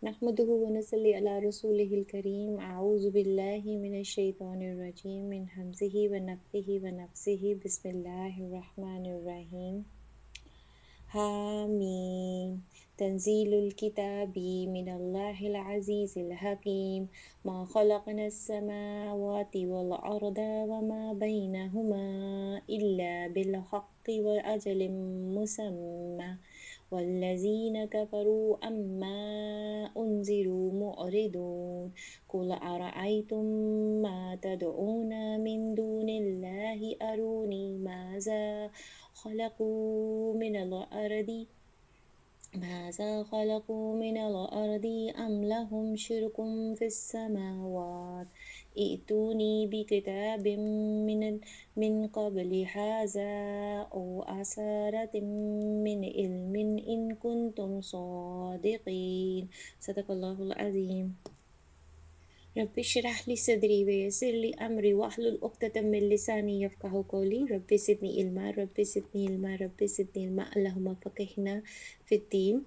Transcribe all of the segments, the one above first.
نحمده ونصلي على رسوله الكريم أعوذ بالله من الشيطان الرجيم من همزه ونفخه ونفسه بسم الله الرحمن الرحيم حاميم تنزيل الكتاب من الله العزيز الحكيم ما خلقنا السماوات والأرض وما بينهما إلا بالحق وأجل مسمى والذين كفروا أما أنذروا معرضون قل أرأيتم ما تدعون من دون الله أروني ماذا خلقوا من الأرض أم لهم شرك في السماوات ائتوني بكتاب من قبل هذا أو أثارة من علم إن كنتم صادقين صدق الله العظيم رب اشرح لي صدري ويسر لي أمري واحلل عقدة من لساني يفقهوا قولي رب زدني علما رب زدني علما رب زدني علما اللهم فقهنا في الدين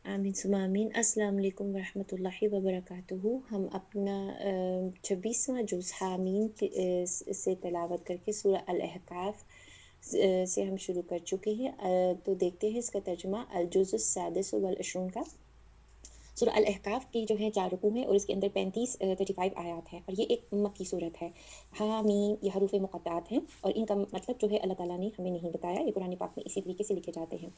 آمین ثم آمین۔ السلام علیکم ورحمۃ اللہ وبرکاتہ۔ ہم اپنا 26واں جز حامیم سے تلاوت کر کے سورہ الاحقاف سے ہم شروع کر چکے ہیں۔ تو دیکھتے ہیں اس کا ترجمہ الجزء السادس والعشرون کا۔ سورہ الاحقاف کی جو ہے 4 رکوع ہیں اور اس کے اندر 35 آیات ہیں، اور یہ ایک مکی صورت ہے۔ حامیم یہ حروف مقطعات ہیں، اور ان کا مطلب جو ہے اللہ تعالیٰ نے ہمیں نہیں بتایا، یہ قرآن پاک میں اسی طریقے سے لکھے جاتے ہیں۔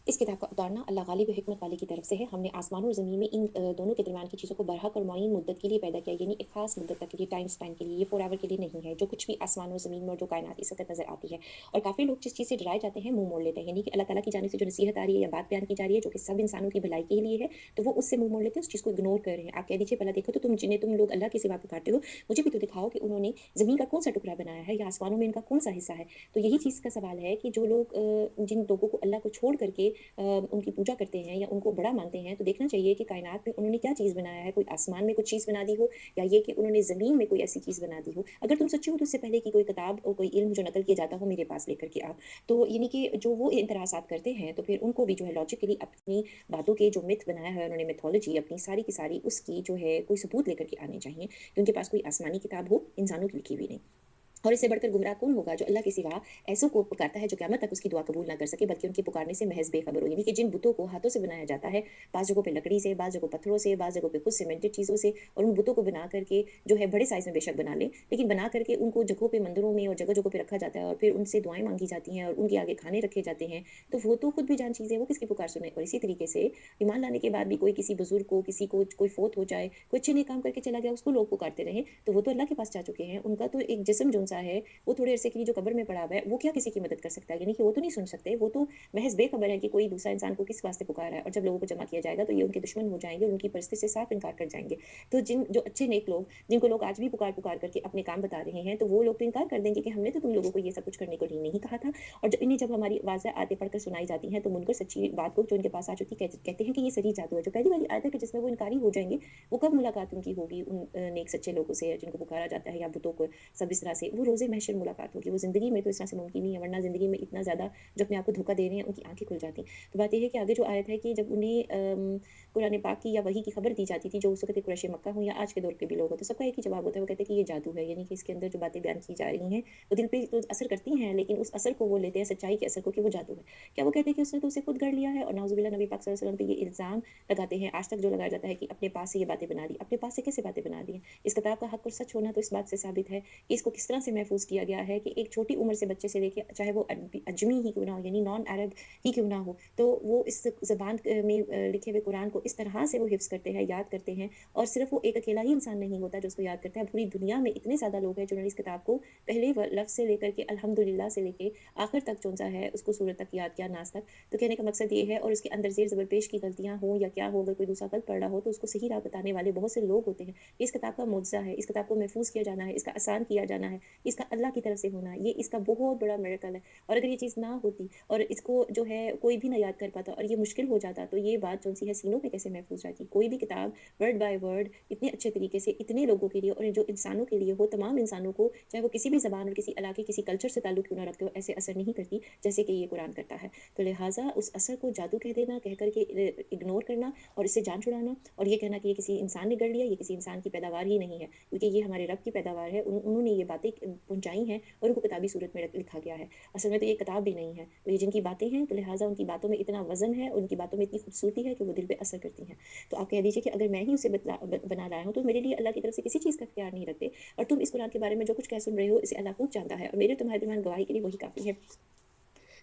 اس کتاب کا اتارنا اللہ غالب و حکمت والے کی طرف سے ہے۔ ہم نے آسمان اور زمین میں ان دونوں کے درمیان کی چیزوں کو برحق اور معین مدت کے لیے پیدا کیا، یعنی ایک خاص مدت تک کے لیے، ٹائم سپین کے لیے، یہ 4 آور کے لیے نہیں ہے۔ جو کچھ بھی آسمان اور زمین میں اور جو کائنات اس وقت نظر آتی ہے، اور کافی لوگ جس چیز سے ڈرائے جاتے ہیں منہ موڑ لیتے ہیں، یعنی کہ اللہ تعالیٰ کی جانب سے جو نصیحت آ رہی ہے یا بات بیان کی جا رہی ہے جو کہ سب انسانوں کی بھلائی کے لیے ہے، تو وہ اس سے منہ موڑ لیتے ہیں، اس چیز کو اگنور کر رہے ہیں۔ آپ کہہ دیجیے بھلا دیکھو تو تم لوگ اللہ کے سوا پکارتے ہو، مجھے بھی تو دکھاؤ کہ انہوں نے زمین کا کون سا ٹکڑا بنایا ہے یا آسمانوں میں ان کا کون سا حصہ ہے۔ تو یہی چیز کا سوال ہے کہ جو لوگ جن لوگوں کو اللہ کو چھوڑ کر کے ان کی پوجا کرتے ہیں یا ان کو بڑا مانتے ہیں، تو دیکھنا چاہیے کہ کائنات میں انہوں نے کیا چیز بنایا ہے، کوئی آسمان میں کچھ چیز بنا دی ہو، یا یہ کہ انہوں نے زمین میں کوئی ایسی چیز بنا دی ہو۔ اگر تم سچے ہو تو اس سے پہلے کہ کوئی کتاب اور کوئی علم جو نقل کیا جاتا ہو میرے پاس لے کر کے آؤ۔ تو یعنی کہ جو وہ اعتراضات کرتے ہیں تو پھر ان کو بھی جو ہے لاجیکلی اپنی باتوں کے جو مت بنایا ہے انہوں نے، میتھولوجی اپنی ساری کی ساری، اس کی جو ہے کوئی ثبوت لے کر کے آنے چاہیے کہ ان کے پاس کوئی آسمانی کتاب ہو انسانوں کی لکھی ہوئی نہیں۔ اور اس سے بڑھ کر گمراہ کون ہوگا جو اللہ کے سوا ایسوں کو پکارتا ہے جو قیامت تک اس کی دعا قبول نہ کر سکے، بلکہ ان کے پکارنے سے محض بے خبر ہو۔ یعنی کہ جن بتوں کو ہاتھوں سے بنایا جاتا ہے، بعض جگہوں پہ لکڑی سے، بعض جگہوں پتھروں سے، بعض جگہوں پہ خود سیمنٹڈ چیزوں سے، اور ان بتوں کو بنا کر کے جو ہے بڑے سائز میں بے شک بنا لیں، لیکن بنا کر کے ان کو جگہوں پہ مندروں میں اور جگہ جگہوں پہ رکھا جاتا ہے، اور پھر ان سے دعائیں مانگی جاتی ہیں اور ان کے آگے کھانے رکھے جاتے ہیں، تو وہ تو خود بھی جان چیزیں، وہ کس کی پکار سنیں۔ اور اسی طریقے سے ایمان لانے کے بعد بھی کوئی کسی بزرگ کو، کسی کو کوئی فوت ہو جائے، کوئی اچھے نیک کام کر کے چلا گیا، اس کو لوگ پکارتے رہیں، تو وہ تو اللہ کے پاس جا چکے ہیں۔ ان کا تو ایک جسم جون سا ہے، وہ تھوڑے عرصے کے لیے جو قبر میں پڑا ہوا ہے، وہ کیا کسی کی مدد کر سکتا ہے؟ یعنی کہ وہ تو نہیں سن سکتے، وہ تو محض بے خبر ہے کہ کوئی دوسرا انسان کو کس واسطے پکارا ہے۔ اور جب لوگوں کو جمع کیا جائے گا تو یہ ان کے دشمن ہو جائیں گے اور ان کی پرستی سے صاف انکار کر جائیں گے۔ تو جو اچھے نیک لوگ جن کو لوگ آج بھی پکار پکار کر کے اپنے کام بتا رہے ہیں، تو وہ لوگ تو انکار کر دیں گے کہ ہم نے تو تم لوگوں کو یہ سب کچھ کرنے کو نہیں کہا تھا۔ اور جب ہماری آوازیں آتے پڑھ کر سنائی جاتی ہیں تو منکر سچی بات کو جو ان کے پاس آ چکی کہتے ہیں کہ یہ صحیح جادو ہے۔ جو پہلی والی آیت ہے کہ جس میں وہ انکاری ہو جائیں گے، وہ کب ملاقات ان کی ہوگی ان نیک سچے لوگوں سے جن کو پکارا جاتا ہے یا بتوں کو سب اس طرح سے؟ وہ روز محشر ملاقات ہوگی، وہ زندگی میں تو اس طرح سے ممکن نہیں ہے، ورنہ زندگی میں اتنا زیادہ جو اپنے آپ کو دھوکہ دے رہے ہیں ان کی آنکھیں کھل جاتی ہیں۔ تو بات یہ ہے کہ آگے جو آیت ہے کہ جب انہیں قرآن پاک کی یا وحی کی خبر دی جاتی تھی، جو اس وقت قریش مکہ ہوں یا آج کے دور کے بھی لوگ ہوں، تو سب کا ایک ہی جواب ہوتا ہے، وہ کہتے ہیں کہ یہ جادو ہے۔ یعنی کہ اس کے اندر جو باتیں بیان کی جا رہی ہیں وہ دل پہ تو اثر کرتی ہیں، لیکن اس اثر کو وہ لیتے ہیں، سچائی کے اثر کو، کہ وہ جادو ہے۔ کیا وہ کہتے ہیں کہ اس نے تو اسے خود گڑھ لیا ہے؟ اور نعوذ باللہ نبی پاک صلی اللہ علیہ وسلم پہ یہ الزام لگاتے ہیں، آج تک جو لگایا جاتا ہے کہ اپنے پاس سے یہ باتیں بنا دی۔ اپنے پاس سے کیسے باتیں بنا دی ہیں؟ اس کتاب کا حق اور سچ ہونا تو اس بات سے ثابت ہے کہ اس کو کس طرح سے محفوظ کیا گیا ہے کہ ایک چھوٹی عمر سے بچے سے لے کے، چاہے وہ اجمی ہی کیوں نہ ہو، یعنی نان عرب ہی کیوں نہ ہو، تو وہ اس زبان میں لکھے ہوئے قرآن کو اس طرح سے وہ حفظ کرتے ہیں، یاد کرتے ہیں۔ اور صرف وہ ایک اکیلا ہی انسان نہیں ہوتا جو اس کو یاد کرتا ہے، پوری دنیا میں اتنے زیادہ لوگ ہیں جنہوں نے اس کتاب کو پہلے لفظ سے لے کر کے الحمدللہ سے لے کے آخر تک جو سا ہے اس کو سورت تک یاد کیا، ناس تک۔ تو کہنے کا مقصد یہ ہے، اور اس کے اندر زیر زبر پیش کی غلطیاں ہوں یا کیا ہو، اگر کوئی دوسرا غلط پڑھ رہا ہو تو اس کو صحیح راہ بتانے والے بہت سے لوگ ہوتے ہیں۔ اس کتاب کا معجزہ ہے، اس کتاب کو محفوظ کیا جانا ہے، اس کا آسان کیا جانا ہے، اس کا اللہ کی طرف سے ہونا یہ اس کا بہت بڑا میریکل ہے۔ اور اگر یہ چیز نہ ہوتی اور اس کو جو ہے کوئی بھی نہ یاد کر پاتا اور یہ مشکل ہو جاتا تو یہ بات جو سی ہے سینوں پہ کیسے محفوظ رہتی؟ کوئی بھی کتاب ورڈ بائی ورڈ اتنے اچھے طریقے سے اتنے لوگوں کے لیے اور جو انسانوں کے لیے ہو، تمام انسانوں کو چاہے وہ کسی بھی زبان اور کسی علاقے کسی کلچر سے تعلق کیوں نہ رکھتے ہو، ایسے اثر نہیں کرتی جیسے کہ یہ قرآن کرتا ہے۔ تو لہٰذا اس اثر کو جادو کہہ دینا، کہہ کر کے اگنور کرنا اور اس سے جان چھڑانا اور یہ کہنا کہ یہ کسی انسان نے گڑھ لیا، یہ کسی انسان کی پیداوار ہی نہیں ہے، کیونکہ یہ ہمارے رب کی پیداوار ہے، انہوں نے یہ باتیں پہنچائی ہیں اور ان کو کتابی صورت میں لکھا گیا ہے۔ اصل میں تو یہ کتاب بھی نہیں ہے، تو یہ جن کی باتیں ہیں تو لہٰذا ان کی باتوں میں اتنا وزن ہے، ان کی باتوں میں اتنی خوبصورتی ہے کہ وہ دل پہ اثر کرتی ہیں۔ تو آپ کہہ دیجیے کہ اگر میں ہی اسے بنا لایا ہوں تو میرے لیے اللہ کی طرف سے کسی چیز کا اختیار نہیں رکھتے، اور تم اس قرآن کے بارے میں جو کچھ کہہ سن رہے ہو اسے اللہ خوب جانتا ہے، اور میرے تمہارے درمیان گواہی کے لیے وہی کافی ہے۔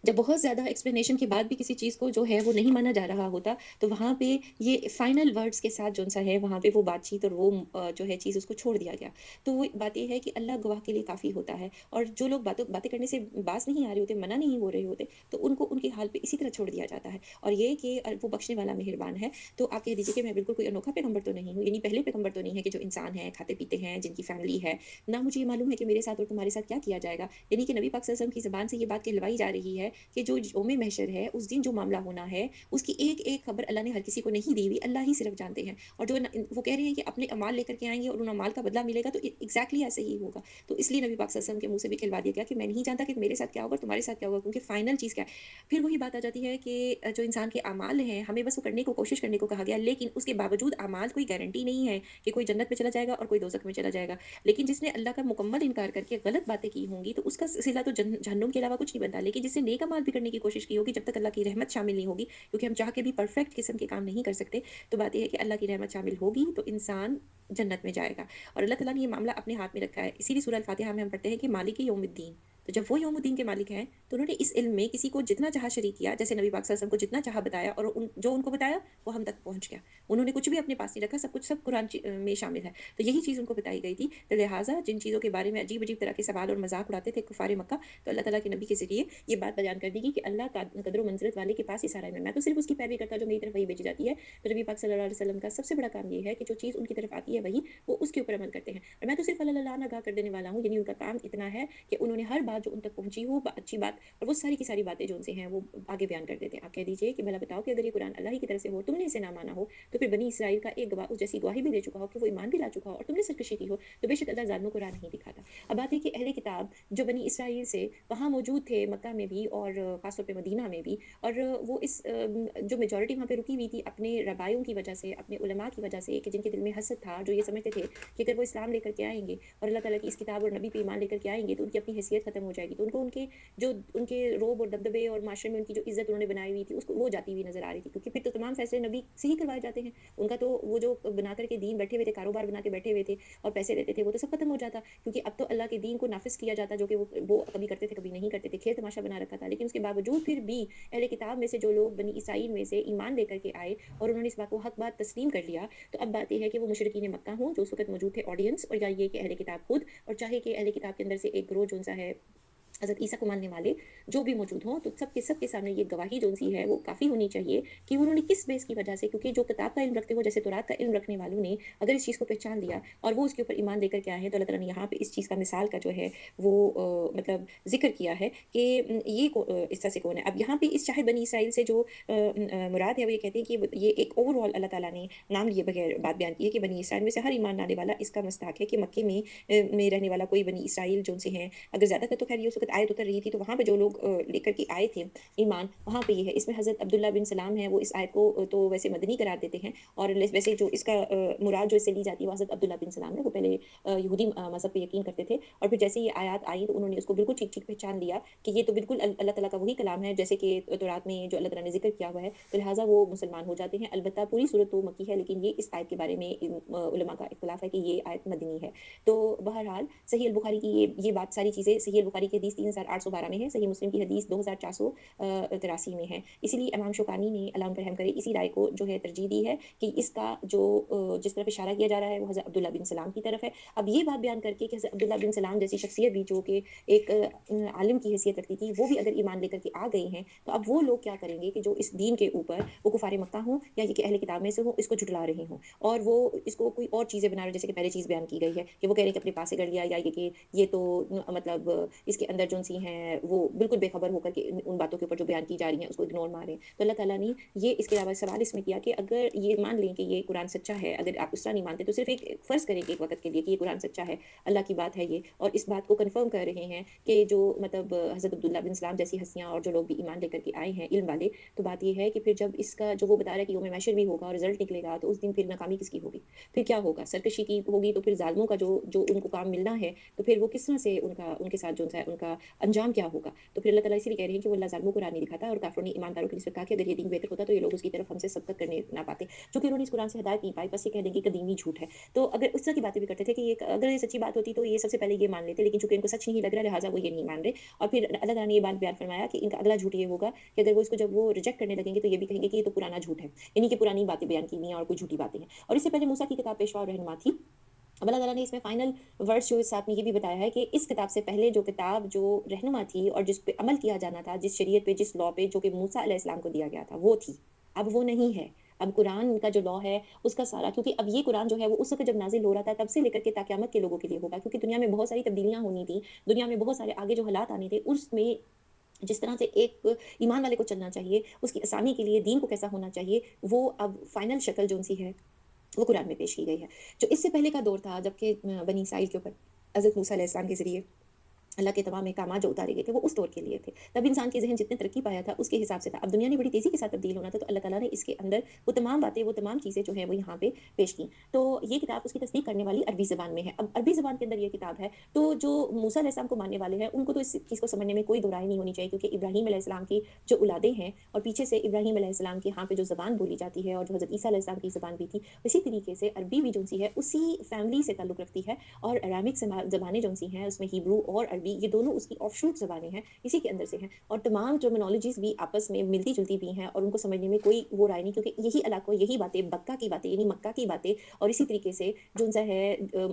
جب بہت زیادہ ایکسپلینیشن کے بعد بھی کسی چیز کو جو ہے وہ نہیں مانا جا رہا ہوتا تو وہاں پہ یہ فائنل ورڈز کے ساتھ جو سا ہے وہاں پہ وہ بات چیت اور وہ جو ہے چیز اس کو چھوڑ دیا گیا۔ تو وہ بات یہ ہے کہ اللہ گواہ کے لیے کافی ہوتا ہے، اور جو لوگ باتیں کرنے سے باز نہیں آ رہے ہوتے، منع نہیں ہو رہے ہوتے، تو ان کو ان کے حال پہ اسی طرح چھوڑ دیا جاتا ہے۔ اور یہ کہ وہ بخشنے والا مہربان ہے، تو آپ کہہ دیجیے کہ میں بالکل کوئی انوکھا پیغمبر تو نہیں ہوں، یعنی پہلے پیغمبر تو نہیں ہے کہ جو انسان ہے، کھاتے پیتے ہیں، جن کی فیملی ہے، نہ مجھے یہ معلوم ہے کہ میرے ساتھ اور تمہارے ساتھ کیا کیا جائے گا۔ یعنی کہ نبی پاک صلی اللہ علیہ وسلم کی زبان سے یہ بات کہلوائی جا رہی ہے کہ جو یوم محشر ہے اس دن جو معاملہ ہونا ہے اس کی ایک ایک خبر اللہ نے ہر کسی کو نہیں دی ہوئی، اللہ ہی صرف جانتے ہیں۔ اور جو وہ کہہ رہے ہیں کہ اپنے اعمال لے کر کے آئیں گے اور ان اعمال کا بدلہ ملے گا، تو ایگزیکٹلی ایسے ہی ہوگا۔ تو اس لیے نبی پاک صلی اللہ علیہ وسلم کے منہ سے بھی کھلوا دیا گیا کہ میں نہیں جانتا کہ میرے ساتھ کیا ہوگا اور تمہارے ساتھ کیا ہوگا، کیونکہ فائنل چیز کیا ہے۔ پھر وہی بات آ جاتی ہے کہ جو انسان کے اعمال ہیں ہمیں بس وہ کرنے کو کوشش کرنے کو کہا گیا، لیکن اس کے باوجود اعمال کوئی گارنٹی نہیں ہے کہ کوئی جنت میں چلا جائے گا اور کوئی دوزخ میں چلا جائے گا۔ لیکن جس نے اللہ کا مکمل انکار کر کے غلط باتیں کی ہوں گی تو اس کا صلہ تو جہنم کے علاوہ کچھ نہیں بنتا، لیکن جس نے نیک اعمال بھی کرنے کی کوشش کی ہوگی، جب تک اللہ کی رحمت شامل نہیں ہوگی، کیونکہ ہم چاہ کے بھی پرفیکٹ قسم کے کام نہیں کر سکتے، تو بات یہ ہے کہ اللہ کی رحمت شامل ہوگی تو انسان جنت میں جائے گا۔ اور اللہ تعالیٰ نے یہ معاملہ اپنے ہاتھ میں رکھا ہے، اسی لیے سورہ الفاتحہ میں ہم پڑھتے ہیں کہ مالک یوم الدین۔ تو جب وہ یوم الدین کے مالک ہیں تو انہوں نے اس علم میں کسی کو جتنا چاہا شریک کیا، جیسے نبی پاک صلی اللہ علیہ وسلم کو جتنا چاہا بتایا، اور جو ان کو بتایا وہ ہم تک پہنچ گیا، انہوں نے کچھ بھی اپنے پاس نہیں رکھا، سب کچھ سب قرآن میں شامل ہے۔ تو یہی چیز ان کو بتائی گئی تھی، تو لہٰذا جن چیزوں کے بارے میں عجیب عجیب طرح کے سوال اور مذاق اڑاتے تھے کفار مکہ، تو اللہ تعالیٰ کے نبی کے ذریعے یہ بات بیان کر دی گئی کہ اللہ کا قدر و منزلت والے کے پاس ہی سارا علم ہے، میں تو صرف اس کی پیروی کرتا جو میری طرف وہی بھیجی جاتی ہے۔ تو نبی پاک صلی اللہ علیہ وسلم کا سب سے بڑا کام یہ ہے کہ جو چیز ان کی طرف آتی ہے وہی وہ اس کے اوپر عمل کرتے ہیں، اور میں تو صرف اللہ اللہ آگاہ کر دینے والا ہوں، یعنی ان کا کام اتنا ہے کہ انہوں نے ہر بات جو ان تک پہنچی ہو اچھی بات، اور وہ ساری کی ساری باتیں جو ان سے ہیں وہ آگے بیان کر دیتے ہیں۔ آپ کہہ دیجئے کہ بھلا بتاؤ کہ اگر یہ قرآن اللہ ہی کی طرف سے ہو، تم نے اسے نہ مانا ہو، تو پھر بنی اسرائیل کا ایک گواہ اس جیسی گواہی بھی دے چکا ہو کہ وہ ایمان بھی لا چکا ہو اور تم نے سرکشی کی ہو، تو بے شک اللہ ظالموں کو راہ نہیں دکھاتا۔ اب بات ہے کہ اہل کتاب جو بنی اسرائیل سے وہاں موجود تھے مکہ میں بھی اور خاص طور پہ مدینہ میں بھی، اور وہ اس جو میجورٹی وہاں پہ رکی ہوئی تھی اپنے ربائیوں کی وجہ سے، اپنے علماء کی وجہ سے، کہ جن کے دل میں حسد تھا، جو یہ سمجھتے تھے کہ اگر وہ اسلام لے کر کے آئیں گے اور اللہ تعالیٰ کی اس کتاب اور نبی پہ ایمان لے کر کے آئیں گے تو ان کی اپنی حیثیت ختم ہو جائے گی، تو ان کو ان کے روب اور دبدبے اور معاشرے میں ان کی جو عزت انہوں نے بنائی ہوئی تھی اس کو وہ جاتی ہوئی نظر آ رہی تھی، کیونکہ پھر تو تمام فیصلے نبی سے ہی کروائے جاتے ہیں، ان کا تو وہ جو بنا کر کے دین بیٹھے ہوئے تھے، کاروبار بنا کے بیٹھے ہوئے تھے اور پیسے لیتے تھے، وہ تو سب ختم ہو جاتا، کیونکہ اب تو اللہ کے دین کو نافذ کیا جاتا، جو کہ وہ کبھی کرتے تھے کبھی نہیں کرتے تھے، کھیل تماشا بنا رکھا تھا۔ لیکن اس کے باوجود پھر بھی اہل کتاب میں سے جو لوگ بنی اسرائیل میں سے ایمان لے کر کے آئے اور انہوں نے اس بات کو حق بات تسلیم کر لیا، تو اب بات یہ ہے کہ وہ مشرکین مکہ ہوں جو اس وقت موجود تھے آڈینس، اور یا یہ کہ اہل کتاب خود، اور چاہے کہ اہل کتاب کے اندر سے ایک گروہ جو سا ہے حضرت عیسیٰ کو ماننے والے جو بھی موجود ہوں، تو سب کے سامنے یہ گواہی جو سی ہے وہ کافی ہونی چاہیے کہ انہوں نے کس بیس کی وجہ سے، کیونکہ جو کتاب کا علم رکھتے ہو، جیسے تورات کا علم رکھنے والوں نے اگر اس چیز کو پہچان لیا اور وہ اس کے اوپر ایمان لے کر کے آئے ہیں، تو اللہ تعالیٰ نے یہاں پہ اس چیز کا مثال کا جو ہے وہ مطلب ذکر کیا ہے کہ یہ اس طرح سے کون ہے۔ اب یہاں پہ اس چاہے بنی اسرائیل سے جو مراد ہے وہ یہ کہتے ہیں کہ یہ ایک اوور آل اللہ تعالیٰ نے نام لیے بغیر بات بیان کی ہے کہ بنی اسرائیل میں سے ہر ایمان لانے والا اس کا مستحق ہے کہ مکے میں رہنے والا کوئی بنی اسرائیل جو ان سے ہیں، اگر زیادہ تر تو خیر یہ اس وقت آیت اتر رہی تھی تو وہاں پہ جو لوگ لے کر کے آئے تھے ایمان، وہاں پہ یہ ہے، اس میں حضرت عبداللہ بن سلام ہے، وہ اس آیت کو تو ویسے مدنی قرار دیتے ہیں، اور ویسے جو اس کا مراد جو اس سے لی جاتی ہے وہ حضرت عبداللہ بن سلام ہے، وہ پہلے یہودی مذہب پہ یقین کرتے تھے، اور پھر جیسے یہ آیات آئی تو انہوں نے اس کو بالکل ٹھیک ٹھیک پہچان لیا کہ یہ تو بالکل اللہ تعالیٰ کا وہی کلام ہے جیسے کہ تورات میں جو اللہ تعالیٰ نے ذکر کیا ہوا ہے، تو لہٰذا وہ مسلمان ہو جاتے ہیں۔ البتہ پوری صورت تو مکی ہے، لیکن یہ اس آیت کے بارے میں علماء کا اختلاف ہے کہ یہ آیت مدنی ہے۔ تو بہرحال صحیح البخاری کی یہ بات ساری چیزیں صحیح البخاری کی حدیث 3812 में है, सही मुस्लिम की हदीस 2483 में है। इसीलिए इमाम शौकानी ने अल्लाह उन पर रहम करे इसी राय को जो है तरजीह दी है कि इसका जो जिस तरफ इशारा किया जा रहा है वो हज़रत अब्दुल्ला बिन सलाम की तरफ है। अब ये बात बयान करके कि हज़रत अब्दुल्ला बिन सलाम जैसी शख्सियत भी जो कि एक आलिम की हैसियत रखती थी, वो भी अगर ईमान लेकर के आ गए हैं, तो अब वो लोग क्या करेंगे कि जो इस दीन के ऊपर वो कुफ़ारे मक्का हों या ये कि अहले किताब में से हों, इसको झुठला रहे हों और वो इसको कोई और चीज़ें बना रहे हैं, जैसे कि पहले चीज़ बयान की गई है कि वो कह रहे हैं कि अपने पास से कर लिया या ये कि ये तो मतलब इसके अंदर जो-सी हैं वो बिल्कुल बेखबर होकर के उन बातों के ऊपर जो बयान की जा रही हैं उसको इग्नोर मारें। तो अल्लाह ताला ने ये इसके अलावा सवाल इसमें किया कि अगर ये मान लें कि ये कुरान सच्चा है, अगर आप उस तरह नहीं मानते तो सिर्फ़ एक फ़र्ज़ करें कि एक वक़्त के लिए कि ये कुरान सच्चा है, अल्लाह की बात है ये और इस बात को कन्फ़र्म कर रहे हैं कि जो मतलब हज़रत अब्दुल्ला बिन सलाम जैसी हस्तियाँ और जो लोग भी ईमान लेकर के आए हैं इल्म वाले, तो बात ये है कि फिर जब इसका जो वो बता रहा है कि यौम महशर भी होगा और रिज़ल्ट निकलेगा, तो उस दिन फिर नाकामी किसकी होगी? फिर क्या होगा? सरकशी की होगी तो फिर ज़ालिमों का जो जो उनको काम मिलना है, तो फिर वो किस तरह से उनके साथ जो है उनका अंजाम क्या होगा? तो फिर अल्लाह ताला इसीलिए कह रहे हैं कि वो अल्लाह ज़ालिमों को राह नहीं दिखाता और काफ़िरों ने ईमानदारों की निस्बत कहा कि अगर ये दीन बेहतर होता तो ये लोग उसकी तरफ हमसे सबकत करने ना पाते। चूँकि उन्होंने इस कुरान से हिदायत नहीं पाई, बस ये कह देंगे कि कदीमी झूठ है। तो अगर उस तरह की बातें भी करते थे कि ये अगर ये सच्ची बात होती तो ये सबसे पहले ये मान लेते, लेकिन चूँकि इनको सच नहीं लग रहा लिहाज़ा वो ये नहीं मान रहे और फिर अल्लाह ताला ने ये बात बयान फरमाया कि इनका अगला झूठ ये होगा कि अगर वो इसको जब वो रिजेक्ट करने लगेंगे तो ये भी कहेंगे कि ये तो पुराना झूठ है। इन्हीं की पुरानी बातें बयान की हुई हैं और कोई झूठी बातें हैं। और इससे पहले मूसा की किताब पेशवा और रहनुमा थी। अब अल्लाह ताला ने इसमें फाइनल वर्ड्स जो साथ में ये भी बताया है कि इस किताब से पहले जो किताब जो रहनुमा थी और जिस पे अमल किया जाना था, जिस शरीयत पे, जिस लॉ पे जो कि मूसा अलैहिस्सलाम को दिया गया था, वो थी। अब वो नहीं है। अब कुरान का जो लॉ है, उसका सारा क्योंकि अब ये कुरान जो है वो उस वक़्त जब नाज़िल हो रहा था तब से लेकर के ता क़यामत के लोगों के लिए होगा क्योंकि दुनिया में बहुत सारी तब्दीलियाँ होनी थी, दुनिया में बहुत सारे आगे जो हालात आने थे, उसमें जिस तरह से एक ईमान वाले को चलना चाहिए, उसकी आसानी के लिए दीन को कैसा होना चाहिए, वो अब फाइनल शक्ल जो-सी है वो कुरान में पेश की गई है। जो इससे पहले का दौर था जबकि बनी इसराइल के ऊपर हज़रत मूसा अलैहि सलाम के ज़रिए अल्लाह के तमाम अहकामात जो उतारे गए थे, वो उस दौर के लिए थे। तब इंसान के ज़हन जितने तरक्की पाया था, उसके हिसाब से था। अब दुनिया ने बड़ी तेज़ी के साथ तब्दील होना था, तो अल्लाह ताला ने इसके अंदर वो तमाम बातें, वो तमाम चीज़ें जो हैं, वो यहाँ पे पेश की। तो ये किताब उसकी तस्दीक करने वाली अरबी ज़बान में है। अब अरबी ज़बान के अंदर ये किताब है, तो जो मूसा अलैहिस्सलाम को मानने वाले हैं, उनको तो इस चीज़ को समझने में कोई दो राय नहीं होनी चाहिए क्योंकि इब्राहीम अलैहिस्सलाम की जो औलादें हैं और पीछे से इब्राहीम अलैहिस्सलाम के यहाँ पे जो ज़बान बोली जाती है और जो हज़रत ईसा अलैहिस्सलाम की ज़बान भी थी, इसी तरीके से अरबी भी जो-सी है, उसी फ़ैमिली से ताल्लुक़ रखती है और अरामिक ज़बानें जो-सी हैं, उसमें हिब्रू और अरबी ये दोनों उसकी ऑफ़शूट ज़बानें हैं, इसी के अंदर से हैं और तमाम टर्मिनोलॉजीज़ भी आपस में मिलती-जुलती भी हैं और उनको समझने में कोई वो राय नहीं क्योंकि यही इलाकों, यही बातें बक्का की बातें यानी मक्का की बातें और इसी तरीके से जो-सा है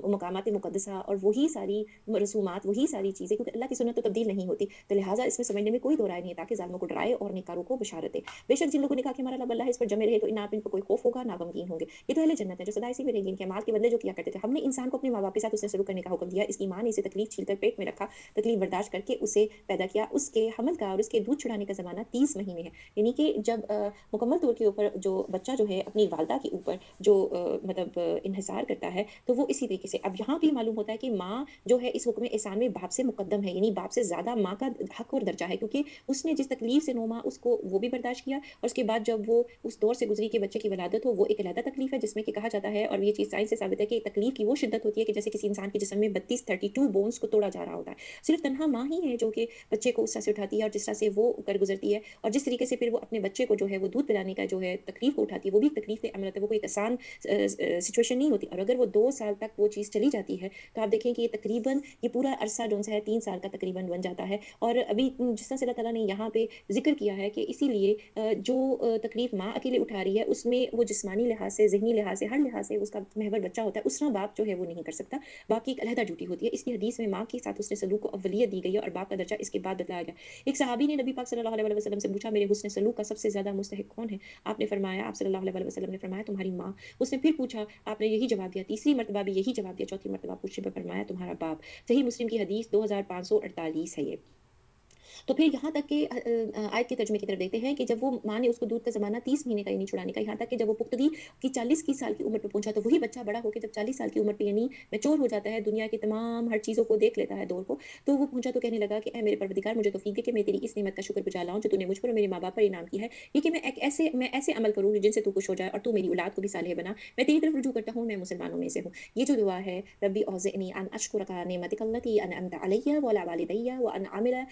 मकामात मुक़द्दसा और वही सारी रसूमात, वही सारी चीज़ें क्योंकि अल्लाह की सुन्नत तो तब्दील नहीं होती, तो लिहाज़ा इसमें समझने में कोई दो राय नहीं है ताकि ज़ालिमों को डराए और नेकारों को बशारत दे। बेशक जिन लोगों ने कहा कि हमारा रब अल्लाह है, इस पर जमे रहे, तो ना आप इनको कोई खौफ होगा, ना गमगीन होंगे। ये तो अहले जन्नत है, जो सदा इसी में रहेंगे, इनके अमाल के बदले जो किया करते थे। हमने इंसान को अपने माँ-बाप के साथ उससे सलूक करने का हुक्म दिया, इसकी माँ ने इसे तकलीफ छीलकर पेट में रखा, तकलीफ बर्दाश्त करके उसे पैदा किया, उसके हमल का और उसके दूध छुड़ाने का ज़माना 30 महीने है। यानी कि जब मुकम्मल तौर के ऊपर जो बच्चा जो है अपनी वालिदा के ऊपर जो मतलब इन्हिसार करता है, तो वो इसी तरीके से अब यहाँ भी मालूम होता है कि माँ जो है इस हुक्म एहसान में बाप से मुकद्दम है, यानी बाप से ज़्यादा माँ का हक और दर्जा है क्योंकि उसने जिस तकलीफ से 9 माह उसको वो भी बर्दाश्त किया और उसके बाद जब वो उस दौर से गुज़री कि बच्चे की वलादत हो, वो एक अलहदा तकलीफ है जिसमें कि कहा जाता है और ये चीज़ साइंस से साबित है कि तकलीफ की वो शिद्दत होती है कि जैसे किसी इंसान के जिस्म में 32 बोन्स को तोड़ा जा रहा होता है। सिर्फ़ तन्हा माँ ही है जो कि बच्चे को उस तरह से उठाती है और जिस तरह से वो कर गुज़रती है और जिस तरीके से फिर वो अपने बच्चे को जो है वो दूध पिलाने का जो है तकलीफ को उठाती है, वो भी एक तकलीफ से अमल होता है, वो कोई एक आसान सिचुएशन नहीं होती और अगर वो 2 साल तक वो चीज़ चली जाती है, तो आप देखें कि ये तकरीबन ये पूरा अरसा जो-सा है 3 साल का तकरीबन बन जाता है और अभी जिस तरह से अल्लाह ताला ने यहाँ पे ज़िक्र किया है कि इसीलिए जो तकलीफ माँ अकेले उठा रही है, उसमें वो जिस्मानी लिहाज से, ज़हनी लिहाज से, हर लिहाज से उसका महवर बच्चा होता है, उस तरह बाप जो है वो नहीं कर सकता। बाप की एक अलहदा ड्यूटी होती है, इसलिए हदीस में माँ के साथ उसने सलूक को अव्वलियत दी गई है और बाप का दर्जा इसके बाद बतलाया गया। एक सहाबी ने नबी पाक सल्लल्लाहु अलैहि वसल्लम से पूछा, मेरे हुस्न सलूक का सबसे ज़्यादा मुस्तहिक कौन है? आपने फरमाया आप सल्लल्लाहु अलैहि वसल्लम ने फरमाया तुम्हारी माँ। उसने फिर पूछा, आपने यही जवाब दिया, तीसरी मर्तबा भी यही जवाब दिया, चौथी मर्तबा पूछने पे फरमाया तुम्हारा बाप। सही मुस्लिम की हदीस 2548 है ये। तो फिर यहाँ तक कि आयत के तर्जुमे की तरफ देखते हैं कि जब वो माँ ने उसको दूध का ज़माना 30 महीने का यानी छुड़ाने का, यहाँ तक कि जब वो पुख्तगी की 40 की साल की उम्र पे पहुँचा, तो वही बच्चा बड़ा होके जब 40 साल की उम्र पे यानी मैच्योर हो जाता है, दुनिया की तमाम हर चीज़ों को देख लेता है दौर को, तो वो पहुँचा तो कहने लगा कि ऐ मेरे परवरदिगार मुझे तौफ़ीक दे कि मैं तेरी इस नेमत का शुक्रगुज़ार लाऊँ जो तूने मुझ पर और मेरे माँ-बाप पर इनाम की है। ये कि मैं ऐसे अमल करूँ जिनसे तू खुश हो जाए और तू मेरी औलाद को भी सालेह बना। मैं तेरी तरफ रुजू करता हूँ, मैं मुसलमानों में से हूँ। ये जो दुआ है, रब्बी औज़ि'नी अन अशकुरका निअमतिकल्लती अनअमत अलैया व अला वालिदैया व अन अमिला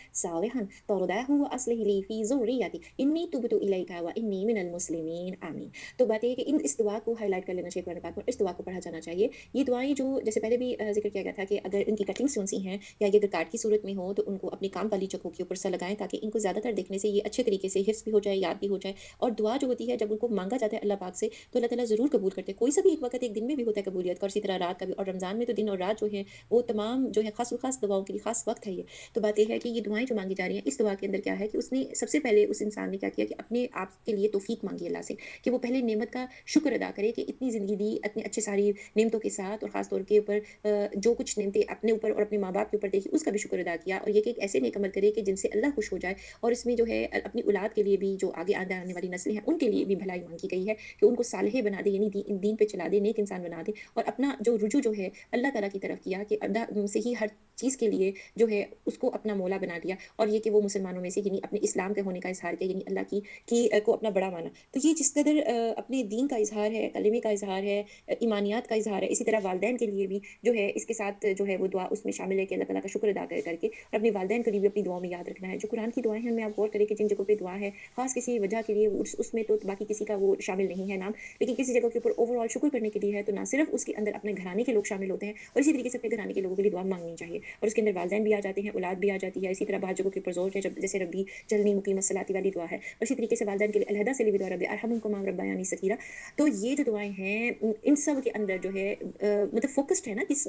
صالحا ترضاه وأصلح لي في ذريتي إني تبت إليك وإني من المسلمين آमीन। तो बात ये है कि इन इस दुआ को हाइलाइट कर लेना चाहिए कुरान पाक में, इस दुआ को पढ़ा जाना चाहिए। ये दुआएँ जो जैसे पहले भी ज़िक्र किया गया था कि अगर इनकी कटिंग सुन-सी हैं या ये अगर कार्ड की सूरत में हो तो उनको अपनी काम वाली जगहों के ऊपर सा लगाएँ ताकि इनको ज़्यादातर देखने से ये अच्छे तरीके से हिफ्ज़ भी हो जाए, याद भी हो जाए। और दुआ जो होती है जब उनको माँगा जाता है अल्लाह पाक से तो अल्लाह ताला ज़रूर कबूल करते हैं। कोई सा भी एक वक़्त एक दिन में भी होता है कबूलियत का और इसी तरह रात का भी, और रमज़ान में तो दिन और रात जो है वो तमाम जो है ख़ास दुआओं के लिए ख़ास वक़्त है ये। तो बात ये है कि ये दुआएँ जो माँगी जा रही हैं, इस दुआ के अंदर क्या है कि उसने सबसे पहले उस इंसान ने क्या किया कि अपने आप के लिए तौफ़ीक माँगी अल्लाह से, कि वो पहले नेमत का शुक्र अदा करे कि इतनी ज़िंदगी दी, इतनी अच्छी सारी नेमतों के साथ, और ख़ास तौर के ऊपर जो कुछ नेमतें अपने ऊपर और अपने माँ-बाप के ऊपर देखी, उसका भी शुक्र अदा किया, और ये कि एक ऐसे नेक अमल करे कि जिनसे अल्लाह खुश हो जाए। और इसमें जो है अपनी औलाद के लिए भी, जो आने वाली नस्लें हैं, उनके लिए भी भलाई माँगी गई है कि उनको सालेह बना दे, यानी दीन पे चला दे, नेक इंसान बना दे, और अपना जो रुजू जो है अल्लाह ताला की तरफ किया कि अल्लाह से ही हर चीज़ के लिए जो है उसको अपना मौला बना लिया, और ये कि वो मुसलमानों में से यानी अपने इस्लाम के होने का इज़हार किया, यानी अल्लाह को अपना बड़ा माना। तो ये जिस कदर अपने दीन का इज़हार है, कलिमे का इज़हार है, ईमानियात का इज़हार है, इसी तरह वालिदैन के लिए भी जो है इसके साथ जो है वो दुआ उसमें शामिल है कि अल्लाह ताला का शुक्र अदा करके और अपने वालिदैन को भी अपनी दुआओं में याद रखना है। जो कुरान की दुआएँ हैं उनमें आप गौर करें कि जिन जगहों पे दुआ है, ख़ास किसी वजह के लिए उसमें तो बाकी किसी का वो शामिल नहीं है नाम, लेकिन किसी जगह के ऊपर ओवरऑल शुक्र करने के लिए है, तो ना सिर्फ़ उसके अंदर अपने घराने के लोग शामिल होते हैं, और इसी तरीके से अपने घराने के लोगों के लिए दुआ माँगनी चाहिए। और उसके अंदर वालिदैन भी आ जाते हैं, औलाद भी आ जाती है, इसी तरह बाद जगहों के ऊपर ज़ोर है, जब जैसे रब्बी जल्नी मुक़ीम अस्सलाती वाली दुआ है, और इसी तरीके से वालिदैन के लिए अलहदा से भी दुआ रब्बी अरहमुकुमा रब्बयानी सगीरा। तो ये जो दुआएँ हैं इन सब के अंदर जो है मतलब फ़ोकस्ड है ना किस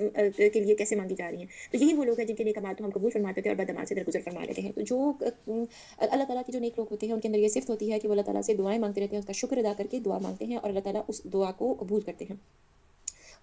के लिए कैसे माँगी जा रही हैं। तो यही वो लोग हैं जिनके नेक अमाल तो हम कबूल फरमाते थे और बद अमाल से दरगुज़र फरमा लेते हैं। तो जो अल्लाह ताला के जो नेक लोग होते हैं उनके अंदर ये सिफ़त होती है कि वो अल्लाह ताला से दुआएँ माँगते रहते हैं, उसका शुक्र अदा करके दुआ माँगते हैं, और अल्लाह ताला उस दुआ को कबूल करते हैं।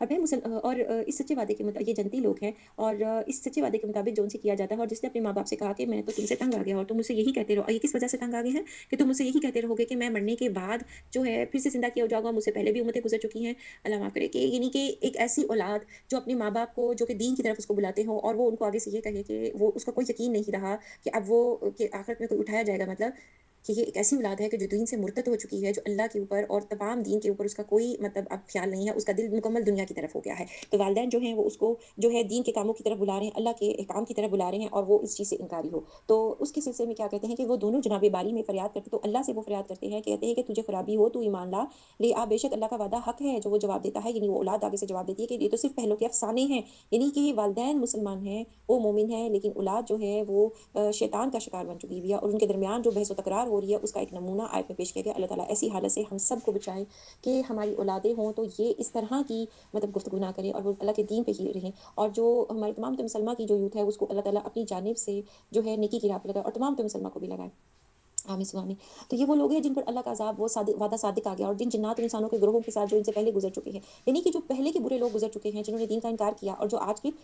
और वह इस सच्चे वादे के ये जनती लोग हैं, और इस सच्चे वादे के मुताबिक जो उनसे किया जाता है, और जिसने अपने माँ-बाप से कहा कि मैं तो तुमसे तंग आ गया और तुम मुझसे यही कहते रहो, और ये किस वजह से तंग आ गए हैं कि तुम मुझसे यही कहते रहोगे कि मैं मरने के बाद जो है फिर से ज़िंदा किया जाऊँगा, मुझसे पहले भी उम्मतें गुज़र चुकी हैं। अल्लाह माफ़ करे कि यानी कि एक ऐसी औलाद जो अपने माँ-बाप को जो कि दीन की तरफ उसको बुलाते हों, और वो उनको आगे से ये कहे कि वो उसका कोई यकीन नहीं रहा कि अब वो कि आखिरत में कोई उठाया जाएगा, मतलब कि ये एक ऐसी औलाद है कि जो दीन से मुर्तद हो चुकी है, जो अल्लाह के ऊपर और तमाम दीन के ऊपर उसका कोई मतलब अब ख़्याल नहीं है, उसका दिल मुकम्मल दुनिया की तरफ हो गया है। तो वालिदैन जो हैं वो उसको जो है दीन के कामों की तरफ बुला रहे हैं, अल्लाह के अहकाम की तरफ बुला रहे हैं, और वो इस चीज़ से इनकारी हो। तो उसके सिलसिले में क्या कहते हैं कि वो दोनों जनाबे बारी में फ़रियाद करते, तो अल्लाह से वो फ़रियाद करते हैं, कहते हैं कि तुझे खराबी हो, तू ईमान ला, ले आ, बेशक अल्लाह का वादा हक़ है, जो वो जवाब देता है, यानी वो औलाद आगे से जवाब देती है कि ये तो सिर्फ़ पहलों के अफ़साने हैं, यानी कि वालिदैन मुसलमान हैं, वो मोमिन हैं, लेकिन औलाद जो है वो शैतान का शिकार बन चुकी हुई है, और उनके दरमियान जो बहस व तकरार हो रही है उसका एक नमूना आयत में पेश किया गया। अल्लाह ताला ऐसी हालत से हम सबको बचाए कि हमारी औलादें हों तो ये इस तरह की मतलब गुफ्तगू ना करें, और वो अल्लाह के दीन पे ही रहें, और जो हमारी तमाम मुसलमान की जो यूथ है उसको अल्लाह ताला अपनी जानिब से जो है नेकी की राह पे लगाए, और तमाम मुसलमान को भी लगाए। आमीन सुमा आमीन। तो ये वो लोग हैं जिन पर अल्लाह का अज़ाब वो वादा सादिक आ गया, और जिन जिन्नात और इंसानों के ग्रोहों के साथ जो इनसे पहले गुजर चुके हैं, यानी कि जो पहले के बुरे लोग गुजर चुके हैं जिन्होंने दीन का इनकार किया, और जो आज के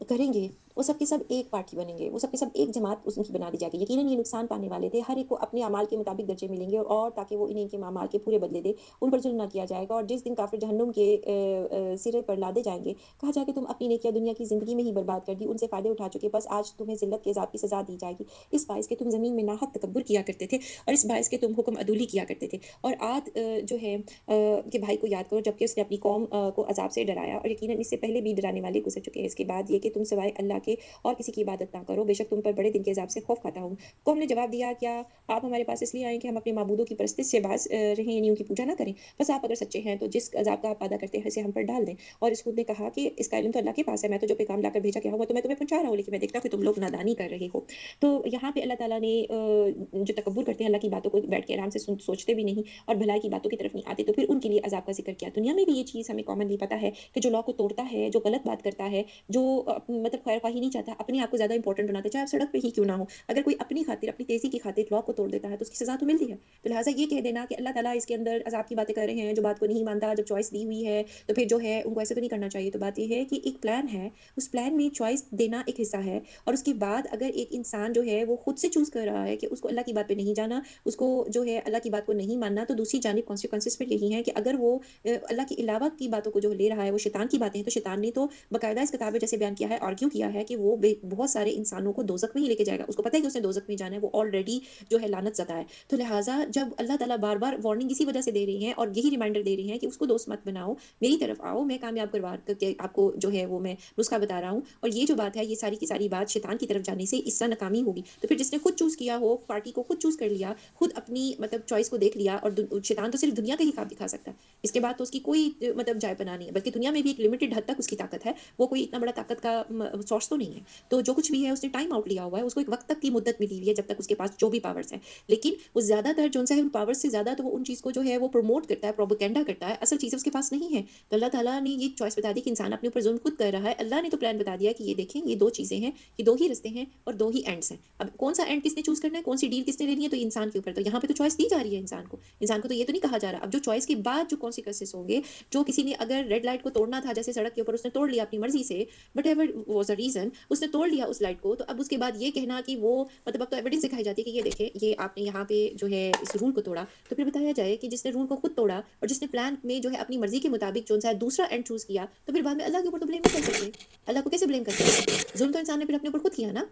करेंगे, वो सब के सब एक पार्टी बनेंगे, वो सब के सब एक जमात उनकी बना दी जाएगी। यकीनन ये नुकसान पाने वाले थे, हर एक को अपने अमाल के मुताबिक दर्जे मिलेंगे, और ताकि वो इन्हें इनके अमाल के पूरे बदले दे, उन पर जुल्म ना किया जाएगा, और जिस दिन काफ़िर जहन्नुम के सिरे पर लादे जाएँगे, कहा जाएगा तुम अपनी नेकियाँ दुनिया की ज़िंदगी में ही बर्बाद कर दी, उनसे फ़ायदे उठा चुके, बस आज तुम्हें ज़िल्लत के अज़ाब की सज़ा दी जाएगी। इस बाइस के तुम ज़मीन में नाहक तकब्बुर किया करते थे, और इस बाइस के तुम हुक्म अदूली किया करते थे। और आद जो है के भाई को याद करो, जबकि उसने अपनी कौम को अज़ाब से डराया, और यकीनन इससे पहले भी डराने वाले गुज़र चुके हैं। इसके बाद ये कि तुम सिवाय अल्लाह के और किसी की इबादत ना करो, बेशक तुम पर बड़े दिन के अज़ाब से खौफ खाता हूँ। कौम ने जवाब दिया, क्या आप हमारे पास इसलिए आए कि हम अपने माबूदों की परस्तिश से बाज़ रहें, यानी उनकी पूजा ना करें? बस आप अगर सच्चे हैं तो जिस अज़ाब का आप वादा करते हैं इसे हम पर डाल दें। और इस खुद ने कहा कि इसका इल्म तो अल्लाह के पास है, मैं तो जो पैगाम लाकर भेजा गया हूँ वो तो मैं तुम्हें पहुँचा रहा हूँ, लेकिन मैं देखता हूँ कि तुम लोग नादानी कर रहे हो। तो यहाँ पे अल्लाह ताला ने जो तकब्बुर करते हैं, अल्लाह की बातों को बैठ के आराम से सोचते भी नहीं और भलाई की बातों की तरफ नहीं आते, तो फिर उनके लिए अज़ाब का ज़िक्र किया। दुनिया में भी ये चीज़ हमें कॉमनली पता है कि जो लॉ को तोड़ता है, जो गलत बात करता है, जो मतलब खैर-ख़्वाही नहीं चाहता, अपने आप को ज़्यादा इंपॉर्टेंट बनाते, चाहे आप सड़क पे ही क्यों ना हो। अगर कोई अपनी खातिर, अपनी तेज़ी की खातिर लॉ को तोड़ देता है, तो उसकी सज़ा तो मिलती है। तो लिहाज़ा ये कह देना कि अल्लाह ताला इसके अंदर अज़ाब की बातें कर रहे हैं, जो बात को नहीं मानता, जब चॉइस दी हुई है, तो फिर जो है उनको ऐसे तो नहीं करना चाहिए। तो बात ये है कि एक प्लान है, उस प्लान में चॉइस देना एक हिस्सा है, और उसके बाद अगर एक इंसान जो है वो खुद से चूज़ कर रहा है कि उसको अल्लाह की बात पे नहीं जाना, उसको जो है अल्लाह की बात को नहीं मानना, तो दूसरी जानिब कॉन्सिक्वेंसेस फिर यही हैं कि अगर वो अल्लाह के अलावा की बातों को जो ले रहा है, वो शैतान की बातें हैं, तो शैतान ने तो बाकायदा इस किताब में जैसे बयान किया है है, आर्ग्यू किया है कि वो बहुत सारे इंसानों को दोज़ख में ही लेके जाएगा। उसको पता है कि उसने दोज़ख में जाना है, वो ऑलरेडी जो है लानत ज़दा है। तो लिहाज़ा जब अल्लाह ताला बार-बार वार्निंग इसी वजह से दे रही हैं और यही रिमाइंडर दे रही हैं कि उसको दोस्त मत बनाओ, मेरी तरफ आओ, मैं कामयाब करवा करके आपको जो है वो मैं नुस्खा बता रहा हूँ। और ये जो बात है, ये सारी की सारी बात शैतान की तरफ जाने से इससे नाकामी होगी। तो फिर जिसने खुद चूज़ किया हो, पार्टी को खुद चूज़ कर लिया, खुद अपनी मतलब चॉइस को देख लिया, और शैतान तो सिर्फ़ दुनिया का ही ख्वाब दिखा सकता है। इसके बाद तो उसकी कोई मतलब जाय-पनाह नहीं है, बल्कि दुनिया में भी एक लिमिटेड हद तक उसकी ताकत है, वो कोई इतना बड़ा ताकत का सोर्स तो नहीं है। तो जो कुछ भी है उसने टाइम आउट लिया हुआ है, उसको एक वक़्त तक की मुद्दत मिली हुई है जब तक उसके पास जो भी पावर्स हैं। लेकिन वो ज़्यादातर जो-सा है उन पावर्स से ज़्यादा तो वो उन चीज़ को जो है वो प्रमोट करता है, प्रोपेगेंडा करता है, असल चीज़ें उसके पास नहीं है। तो अल्लाह ताला ने ये चॉइस बता दी कि इंसान अपने ऊपर ज़ुल्म खुद कर रहा है। अल्लाह ने तो प्लान बता दिया कि ये देखें, ये 2 चीज़ें हैं, ये 2 ही रास्ते हैं और 2 ही एंड्स हैं। अब कौन-सा एंड किसने चूज़ करना है, कौन-सी डील किसने लेनी है, तो ये इंसान के ऊपर। तो यहाँ पे तो चॉइस दी जा रही है इंसान को। इंसान को तो ये तो नहीं कहा जा रहा। अब जो चॉइस के बाद जो कॉन्सिक्वेंसेस होंगे, जो किसी ने अगर रेड लाइट को तोड़ना था जैसे सड़क के ऊपर, उसने तोड़ लिया अपनी मर्ज़ी से, व्हाटएवर वाज़ द रीज़न, उसने तोड़ लिया उस लाइट को, तो अब उसके बाद ये कहना कि वो मतलब अब तो एविडेंस दिखाई जाती है कि ये देखें, ये आपने यहाँ पे जो है इस रूल को तोड़ा। तो फिर बताया जाए कि जिसने रूल को खुद तोड़ा और जिसने प्लान में जो है अपनी मर्ज़ी के मुताबिक जो है दूसरा एंड चूज़ किया, तो फिर बाद में अल्लाह के ऊपर तो ब्लेम नहीं कर सकते। अल्लाह को कैसे ब्लेम कर सकते हैं? ज़ुल्म तो इंसान ने फिर अपने ऊपर खुद किया ना।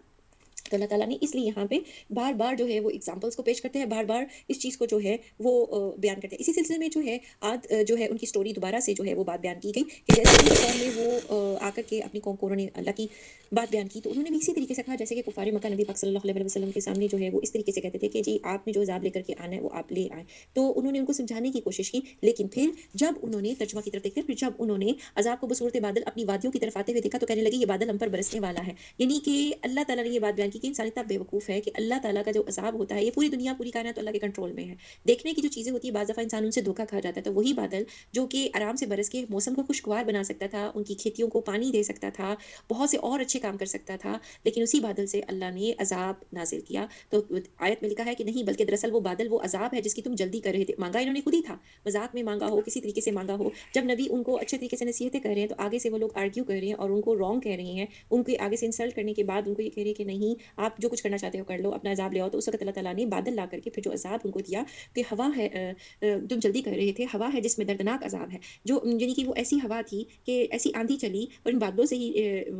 तो अल्लाह ताला ने इसलिए यहाँ पे बार-बार जो है वो एग्ज़ाम्पल्स को पेश करते हैं, बार-बार इस चीज़ को जो है वो बयान करते हैं। इसी सिलसिले में जो है जो है उनकी स्टोरी दोबारा से जो है वो बात बयान की गई कि जैसे उनकी कौम में वो आकर के अपनी कौम को उन्होंने अल्लाह की बात बयान की, तो उन्होंने भी इसी तरीके से कहा जैसे कि कुफ़ार मक्का नबी पाक सल्लल्लाहु अलैहि वसल्लम के सामने जो है वो इस तरीके से कहते थे कि जी आपने जो अज़ाब लेकर के आना है वो आप ले आएँ। तो उन्होंने उनको समझाने की कोशिश की, लेकिन फिर जब उन्होंने तर्जुमा की तरफ देखते, फिर जब उन्होंने अज़ाब को बसूरत बादल अपनी वादियों की तरफ आते हुए देखा, तो कहने लगे ये बादल हम पर बरसने वाला है। यानी कि अल्लाह ताला ने ये बात बयान की कि इंसान इतना बेवकूफ़ है कि अल्लाह ताला का जो अज़ाब होता है, ये पूरी दुनिया, पूरी कायनात तो अल्लाह के कंट्रोल में है। देखने की जो चीज़ें होती है, बाज़ दफ़ा इंसान उनसे धोखा खा जाता है। तो वही बादल जो कि आराम से बरस के मौसम को खुशगवार बना सकता था, उनकी खेतियों को पानी दे सकता था, बहुत से और अच्छे काम कर सकता था, लेकिन उसी बादल से अल्लाह ने अज़ाब नाज़िल किया। तो आयत में लिखा है कि नहीं, बल्कि दरअसल वो बादल वो अज़ाब है जिसकी तुम जल्दी कर रहे थे। माँगा इन्होंने खुद ही था, मज़ाक में माँगा हो, किसी तरीके से माँगा हो। जब नबी उनको अच्छे तरीके से नसीहतें कर रहे हैं, तो आगे से वो लोग आर्ग्यू कर रहे हैं और उनको रॉन्ग कह रहे हैं। उनके आगे से इंसल्ट करने के बाद उनको ये कह रहे हैं कि नहीं, आप जो कुछ करना चाहते हो कर लो, अपना अज़ाब ले आओ। तो उस वक़्त अल्लाह ताला ने बादल ला करके फिर जो अज़ाब उनको दिया कि हवा है, तुम जल्दी कर रहे थे, हवा है जिसमें दर्दनाक अज़ाब है। जो यानी कि वो ऐसी हवा थी कि ऐसी आँधी चली और इन बादलों से ही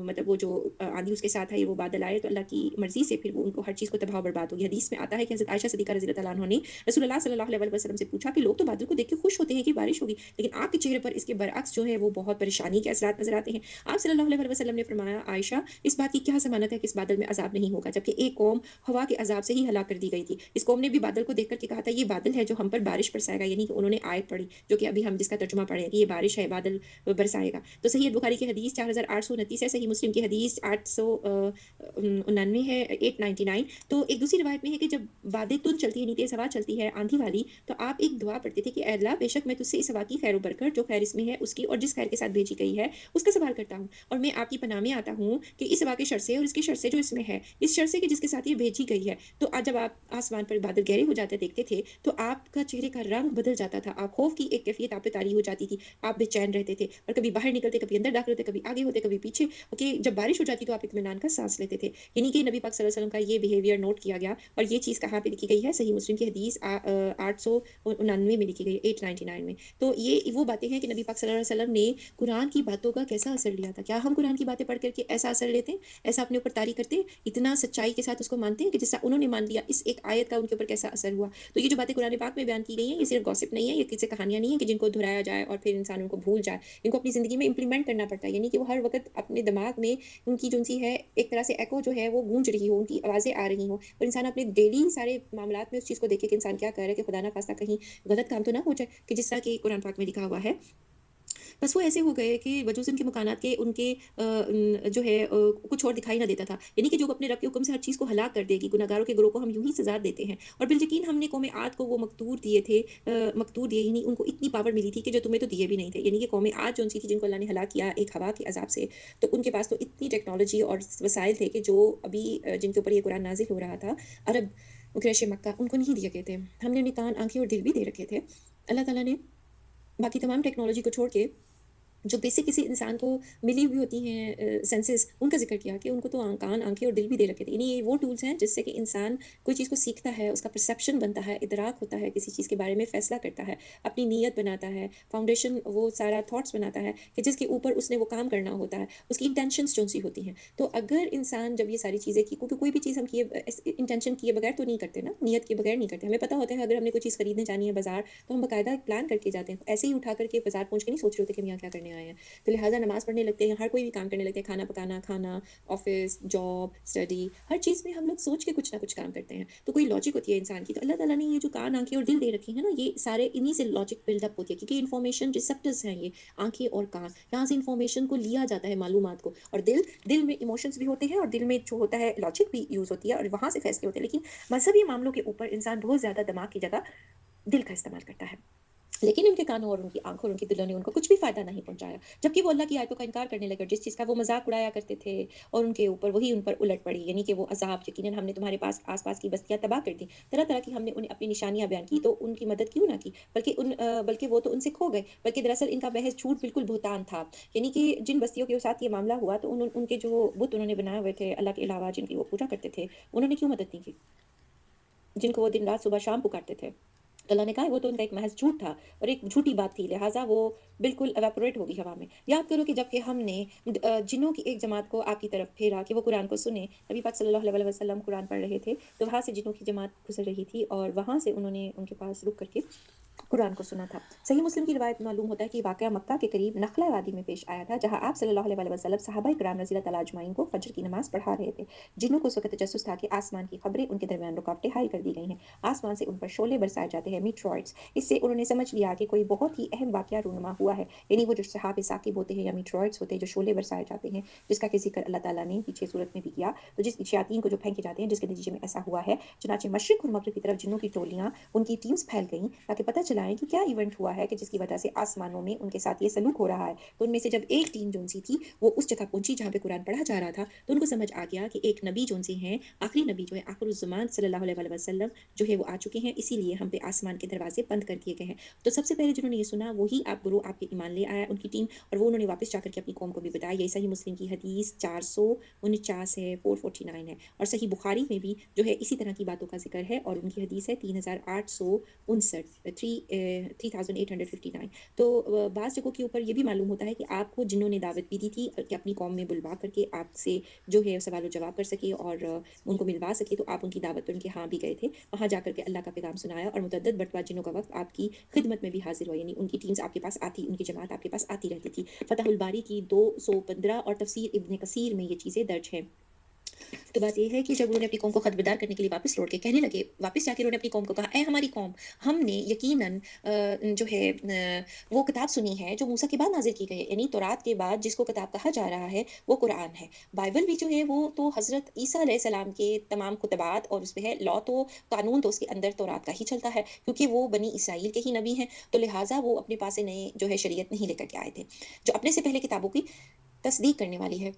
मतलब वो जो आँधी उसके साथ आई, वो बादल आए, तो अल्लाह की मर्ज़ी से फिर वो उनको हर चीज़ को तबाह बर्बाद हो गई। हदीस में आता है कि हज़रत आयशा सिद्दीक़ा रज़ी अल्लाह तआला अन्हा ने रसूलुल्लाह सल्लल्लाहु अलैहि वसल्लम से पूछा कि लोग तो बादल को देख के खुश होते हैं कि बारिश होगी, लेकिन आपके चेहरे पर इसके बरअक्स जो है वो बहुत परेशानी के असरात नज़र आते हैं। आप सल्लल्लाहु अलैहि वसल्लम ने फरमाया, आयशा इस बात की क्या ज़मानत है कि इस बादल में अज़ाब नहीं होगा, जबकि एक कौम हवा के अज़ाब से ही हलाक कर दी गई थी। इस कौम ने भी बादल को देख कर के कहा था ये बादल है जो हम पर बारिश बरसाएगा, यानी कि उन्होंने आयत पढ़ी जो कि अभी हम जिसका तर्जुमा पढ़े कि ये बारिश है, बादल बरसाएगा। तो सही बुखारी की हदीस 4829 है, सही मुस्लिम की हदीस 899 है, 899। तो एक दूसरी रिवायत में है कि जब बादल तुंद चलती है, यानी तेज़ हवा चलती है, आंधी वाली, तो आप एक दुआ पढ़ते थे कि ऐ अल्लाह बेशक मैं तुझसे इस हवा की खैर बरकत, जो खैर इसमें है उसकी और जिस खैर के साथ भेजी गई है उसका सवाल करता हूँ, और मैं आपकी पनाह में आता हूँ कि इस हवा के शर से और इसके शर से जो इसमें है, इस शर से कि जिसके साथ ये भेजी गई है। तो आज जब आप आसमान पर बादल गहरे हो जाते देखते थे, तो आपका चेहरे का रंग बदल जाता था, आप खौफ की एक कैफियत आप पे तारी हो जाती थी, आप बेचैन रहते थे और कभी बाहर निकलते, कभी अंदर दाखिल होते, कभी आगे होते, कभी पीछे, कि जब बारिश हो जाती तो आप इत्मीनान का सांस लेते थे। यानी कि नबी पाक सल्लल्लाहु अलैहि वसल्लम का ये बिहेवियर नोट किया गया, और ये चीज़ कहाँ पे लिखी गई है, सही मुस्लिम की हदीस 899 में लिखी गई है, 899 में। तो ये वो बातें हैं कि नबी पाक सल्लल्लाहु अलैहि वसल्लम ने कुरान की बातों का कैसा असर लिया था। क्या हम कुरान की बातें पढ़ करके ऐसा असर लेते हैं, ऐसा अपने ऊपर तारी करते हैं, इतना सच्चाई के साथ उसको मानते हैं कि जैसा उन्होंने मान लिया, इस एक आयत का उनके ऊपर कैसा असर हुआ। तो ये जो बातें कुरान पाक में बयान की गई हैं, ये सिर्फ गॉसिप नहीं है, ये किसी कहानियाँ नहीं है कि जिनको दोहराया जाए और फिर इंसान उनको भूल जाए। इनको अपनी ज़िंदगी में इम्प्लीमेंट करना पड़ता है, यानी कि वो हर वक़्त अपने दिमाग में उनकी जो-सी है एक तरह से एको जो है वो गूंज रही हो, उनकी आवाज़ें आ रही हों, और इंसान अपने डेली सारे मामलात में उस चीज़ को देखे कि इंसान क्या कर रहा है, कि खुदा ना ख़ास्ता कहीं गलत काम तो ना हो जाए, कि जिस तरह कि कुरान पाक में लिखा हुआ है। बस वो ऐसे हो गए कि वजूज़ उनके मकानात के उनके जो है कुछ और दिखाई ना देता था। यानी कि जो अपने रब के हुक्म से हर चीज़ को हलाक कर देगी, गुनहगारों के गिरोह को हम यूँ ही सज़ा देते हैं। और बिलयकीन हमने कौम आद को वो मकदूर दिए थे, मकदूर दिए ही नहीं, उनको इतनी पावर मिली थी कि जो तुम्हें तो दिए भी नहीं थे। यानी कि कौम आद जौन-सी थी जिनको अल्लाह ने हलाक किया एक हवा के अज़ाब से, तो उनके पास तो इतनी टेक्नोलॉजी और वसाइल थे कि जो अभी जिनके ऊपर ये कुरान नाज़िल हो रहा था, अरब कुरैश मक्का, उनको नहीं दिए गए थे। हमने उन्हें कान, आँखें और दिल भी दे रखे थे। अल्लाह ताला ने बाकी तमाम टेक्नोलॉजी को छोड़ के जो बेसिक किसी इंसान को मिली हुई होती हैं सेंसेस, उनका ज़िक्र किया कि उनको तो कान, आँखें और दिल भी दे रखे थे। यानी ये वो टूल्स हैं जिससे कि इंसान कोई चीज़ को सीखता है, उसका परसेप्शन बनता है, इदराक होता है, किसी चीज़ के बारे में फ़ैसला करता है, अपनी नीयत बनाता है, फाउंडेशन वो सारा थॉट्स बनाता है कि जिसके ऊपर उसने वो काम करना होता है, उसकी इंटेंशंस जो-सी होती हैं। तो अगर इंसान जब ये सारी चीज़ें की, क्योंकि कोई भी चीज़ हम किए इंटेंशन किए बगैर तो नहीं करते ना, नियत किए बगैर नहीं करते। हमें पता होता है अगर हमने कोई चीज़ खरीदने जानी है बाज़ार, तो हम बाकायदा एक प्लान करके जाते हैं। ऐसे ही उठा कर के बाज़ार पहुँच के नहीं सोच रहे होते कि हम यहाँ क्या करने आए हैं। तो लिहाज़ा नमाज़ पढ़ने लगते हैं, हर कोई भी काम करने लगते हैं, खाना पकाना, खाना, ऑफ़िस, जॉब, स्टडी, हर चीज़ में हम लोग सोच के कुछ ना कुछ काम करते हैं। तो कोई लॉजिक होती है इंसान की, तो अल्लाह ताला ने ये जो कान, आँखें और दिल दे रखे हैं ना, ये सारे इन्हीं से लॉजिक बिल्ड अप होती है, क्योंकि इन्फॉर्मेशन रिसेप्टर्स हैं ये, आँखें और कान, यहाँ से इन्फॉर्मेशन को लिया जाता है मालूमात को। और दिल में इमोशंस भी होते हैं और दिल में जो होता है लॉजिक भी यूज़ होती है और वहाँ से फैसले होते हैं। लेकिन मज़हबी मामलों के ऊपर इंसान बहुत ज़्यादा दिमाग की जगह दिल का इस्तेमाल करता है। लेकिन उनके कानों और उनकी आँखों और उनके दिलों ने उनको कुछ भी फ़ायदा नहीं पहुँचाया। जबकि वो अल्लाह की आयतों का इनकार करने लगे और जिस चीज़ का वो मज़ाक उड़ाया करते थे और उनके ऊपर वही उन पर उलट पड़ी। यानी कि वो अज़ाब, यकीनन हमने तुम्हारे पास आस-पास की बस्तियाँ तबाह कर दी। तरह-तरह की हमने उन्हें अपनी निशानियाँ बयान की, तो उनकी मदद क्यों ना की? बल्कि वो तो उनसे खो गए। बल्कि दरअसल इनका महज़ झूठ बिल्कुल बुहतान था। यानी कि जिन बस्तियों के साथ ये मामला हुआ, तो उनके जो बुत उन्होंने बनाए हुए थे अल्लाह के अलावा, जिनकी वो पूजा करते थे, उन्होंने क्यों मदद नहीं की? जिनको वो दिन-रात, सुबह-शाम पुकारते थे। तो अल्लाह ने कहा वो तो उनका एक महज़ झूठ था और एक झूठी बात थी, लिहाज़ा वो बिल्कुल इवेपोरेट होगी हवा में। याद करो कि जबकि हमने जिन्नों की एक जमात को आपकी तरफ फेरा कि वो कुरान को सुने, नबी पाक सल्लल्लाहु अलैहि वसल्लम कुरान पढ़ रहे थे, तो वहाँ से जिन्नों की जमात गुज़र रही थी और वहाँ से उन्होंने उनके पास रुक करके कुरान को सुना था। सही मुस्लिम की रिवायत में मालूम होता है कि वाक़या मक्का के करीब नख़ला वादी में पेश आया था, जहाँ आप सल्लल्लाहु अलैहि वसल्लम सहाबा-ए-किराम रज़ियल्लाहु तआला अजमाइन को फ़ज्र की नमाज़ पढ़ा रहे थे। जिन्हों को उस वक़्त तजस्सुस था कि आसमान की ख़बरें उनके दरमियान रुकावटें हाइल कर दी गई हैं। आसमान से उन पर शोले बरसाए जाते हैं, मीटरॉइड्स। इससे उन्होंने समझ लिया कि कोई बहुत ही अहम वाक़या रूनुमा हुआ है। यानी वो जो सहाब साकिब होते हैं या मीटरॉइड्स होते हैं, जो शोले बरसाए जाते हैं, जिसका कि ज़िक्र अल्लाह ताला ने पीछे सूरत में भी किया। तो जिस शयातीन को जो फेंके जाते हैं, जिसके नतीजे में ऐसा हुआ है, चुनांचे मशरिक़ और मग़रिब की तरफ जिन्नों की टोलियाँ, उनकी टीम्स फैल गईं, ताकि पता चलाएँ कि क्या इवेंट हुआ है कि जिसकी वजह से आसमानों में उनके साथ ये सलूक हो रहा है। तो उनमें से जब एक टीम जो-सी थी, वो उस जगह पहुँची जहाँ पे कुरान पढ़ा जा रहा था, तो उनको समझ आ गया कि एक नबी जो-से हैं, आखिरी नबी जो है आखिरुज़्ज़मान सल्लल्लाहु अलैहि वसल्लम जो है वो आ चुके हैं, इसीलिए हम पे आसमान के दरवाज़े बंद कर दिए गए हैं। तो सबसे पहले जिन्होंने ये सुना, वही आप गुरु आपके ईमान ले आया, उनकी टीम, और वो उन्होंने वापस जाकर के अपनी कौम को भी बताया। यही सही मुस्लिम की हदीस 449 है, 449 है, और सही बुखारी में भी जो है इसी तरह की बातों का ज़िक्र है और उनकी हदीस है 3859 3859। तो बाज़ जगहों के ऊपर ये भी मालूम होता है कि आपको जिन्होंने दावत भी दी थी कि अपनी कौम में बुलवा करके आपसे जो है सवाल जवाब कर सके और उनको मिलवा सके, तो आप उनकी दावत पर उनके हाँ भी गए थे। वहाँ जाकर के अल्लाह का पैगाम सुनाया और मुतअद्दिद बटवा जिन्नों का वक़्त आपकी खिदमत में भी हाज़िर हुआ, यानी उनकी टीम्स आपके पास आती, उनकी जमात आपके पास आती रहती थी। फ़तहुल बारी की 215 और तफ़सीर इब्न कसीर में ये चीज़ें दर्ज हैं। तो बात ये है कि जब उन्होंने अपनी कौम को खतबरदार करने के लिए वापस लौट के कहने लगे, वापस जाके उन्होंने अपनी कौम को कहा, "ऐ हमारी कौम, हमने यकीनन जो है वो किताब सुनी है जो मूसा के बाद नाज़िल की गई है, यानी तौरात के बाद जिसको किताब कहा जा रहा है, वो कुरान है। बाइबल भी जो है वो तो हज़रत ईसा अलैहिस्सलाम के तमाम कुतबात और उसमें है, लॉ तो कानून तो उसके अंदर तौरात का ही चलता है, क्योंकि वो बनी इसराइल के ही नबी हैं, तो लिहाज़ा वो अपने पास से नए जो है शरीयत नहीं लेकर के आए थे, जो अपने से पहले किताबों की तस्दीक करने वाली है।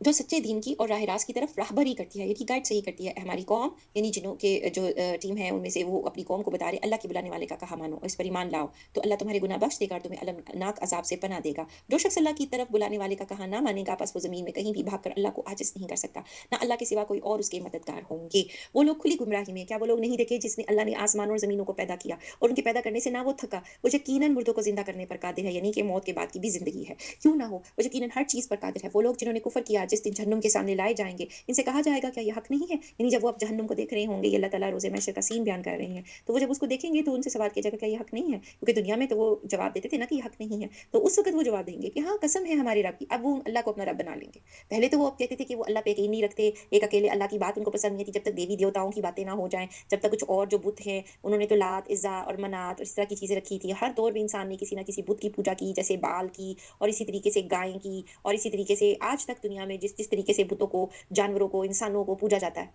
जो सच्चे दीन की और राह-ए-रास्त की तरफ राहबरी करती है, ये की गाइड सही करती है। हमारी कौम, यानी जिन्हों के जो टीम है उनमें से वो अपनी कौम को बता रहे, अल्लाह के बुलाने वाले का कहा मानो और इस पर ईमान लाओ, तो अल्लाह तुम्हारे गुनाह बख्श देगा और तुम्हें अलमनाक अज़ाब से पनाह देगा। जो शख्स अल्लाह की तरफ बुलाने वाले का कहा ना मानेगा, बस वो ज़मीन में कहीं भी भागकर अल्लाह को आजिज़ नहीं कर सकता। ना अल्लाह के सिवा कोई और उसके मददगार होंगे। वो लोग खुली गुमराही में, क्या वो लोग नहीं देखे जिसने अल्लाह ने आसमानों और ज़मीनों को पैदा किया और उनके पैदा करने से ना वो थका, वो यकीनन मुर्दों को ज़िंदा करने पर कादिर है, यानी कि मौत के बाद की भी ज़िंदगी है। क्यों ना हो, वो यकीनन हर चीज़ पर कादिर है। वो लोग जिन्होंने कुफ़्र किया, जिस दिन जहन्नुम के सामने लाए जाएँगे, इनसे कहा जाएगा क्या ये हक़ नहीं है? यानी जब वो अब जहन्नुम को देख रहे होंगे, ये अल्लाह ताला रोज़े महशर का सीन बयान कर रहे हैं, तो वो जब उसको देखेंगे तो उनसे सवाल किया जाएगा, क्या ये हक़ नहीं है? क्योंकि दुनिया में तो वो जवाब देते थे ना कि ये हक़ नहीं है। तो उस वक़्त वो जवाब देंगे कि हाँ, कसम है हमारे रब की। अब वो अल्लाह को अपना रब बना लेंगे। पहले तो वो कहते थे कि वो अल्लाह पे यकीन नहीं रखते, एक अकेले अल्लाह की बात उनको पसंद नहीं थी, जब तक देवी-देवताओं की बातें ना हो जाएँ, जब तक कुछ और जो बुत हैं, उन्होंने तो लात, इज़्ज़ा और मनात और इस तरह की चीज़ें रखी थी। हर दौर में इंसान ने किसी न किसी बुत की पूजा की, जैसे बाल की और इसी तरीके से गाय की और इसी तरीके से आज तक दुनिया में जिस-जिस तरीके से बुतों को, जानवरों को, इंसानों को पूजा जाता है।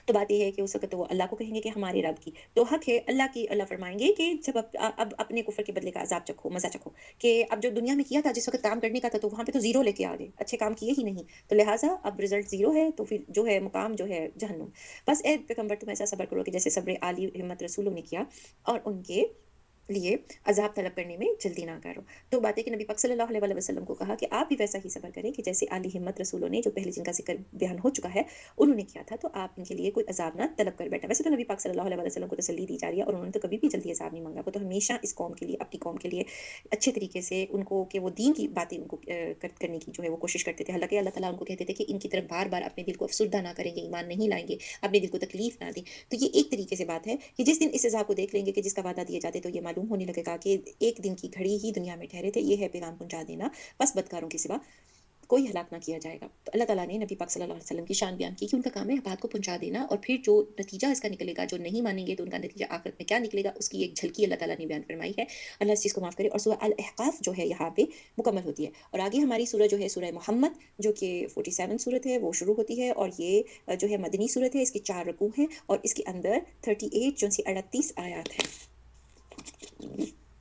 तो बात ये है कि उस वक़्त वो अल्लाह को कहेंगे कि हमारे रब की। तो हक़ है अल्लाह की, अल्लाह फ़रमाएँगे कि जब अब अपने कुफ़्र के बदले का अज़ाब चखो, मज़ा चखो, कि अब जो दुनिया में किया था, जिस वक़्त काम करने का था, तो वहाँ पे तो ज़ीरो लेके आ गए, अच्छे काम किए ही नहीं। तो लिहाज़ा अब रिज़ल्ट ज़ीरो है, तो फिर जो है मुक़ाम जो है जहन्नुम। बस ए पैगम्बर तुम ऐसा सब्र करो कि जैसे सब्र आली हिम्मत रसूलों ने किया और उनके लिए अज़ाब तलब करने में जल्दी ना करो। तो बात है कि नबी पाक सल्लल्लाहु अलैहि वसल्लम को कहा कि आप भी वैसा ही सब्र करें कि जैसे आली हिम्मत रसूलों ने, जो पहले जिनका ज़िक्र बयान हो चुका है, उन्होंने किया था, तो आप इनके लिए कोई अज़ाब ना तलब कर बैठा। वैसे तो नबी पाक सल्लल्लाहु अलैहि वसल्लम को तसल्ली दी जा रही है और उन्होंने तो कभी भी जल्दी अज़ाब नहीं माँगा। वो तो हमेशा इस कौम के लिए, अपनी कौम के लिए अच्छे तरीके से उनको कि वो दीन की बातें उनको करने की जो है वो कोशिश करते थे। हालाँकि अल्लाह ताला उनको कहते थे कि इनकी तरफ बार-बार अपने दिल को अफ़सुर्दा ना करेंगे, ईमान नहीं लाएँगे, अपने दिल को तकलीफ़ ना दें। तो ये एक तरीके से बात है कि जिस दिन इस सज़ा को देख लेंगे कि जिसका वादा दिए जाते, तो ये मालूम होने लगेगा कि एक दिन की घड़ी ही दुनिया में ठहरे थे, ये है पैगाम पहुँचा देना, बस बदकारों के सिवा कोई हलाक ना किया जाएगा। तो अल्लाह ताला ने नबी पाक सल्लल्लाहु अलैहि वसल्लम की शान बयान की कि उनका काम है बात को पहुँचा देना और फिर जो नतीजा इसका निकलेगा, जो नहीं मानेंगे तो उनका नतीजा आखिरत में क्या निकलेगा, उसकी एक झलकी अल्लाह ताला ने बयान फरमाई है। अल्लाह इस चीज़ को माफ़ करे। और सूरह अल-अहक़ाफ़ जो है यहाँ पे मुकम्मल होती है और आगे हमारी सूरह जो है सूरह मोहम्मद, जो कि 47 सूरत है, वो शुरू होती है और ये जो है मदनी सूरत है, इसके 4 रुकू हैं और इसके अंदर 38 जो सी 38 आयत हैं।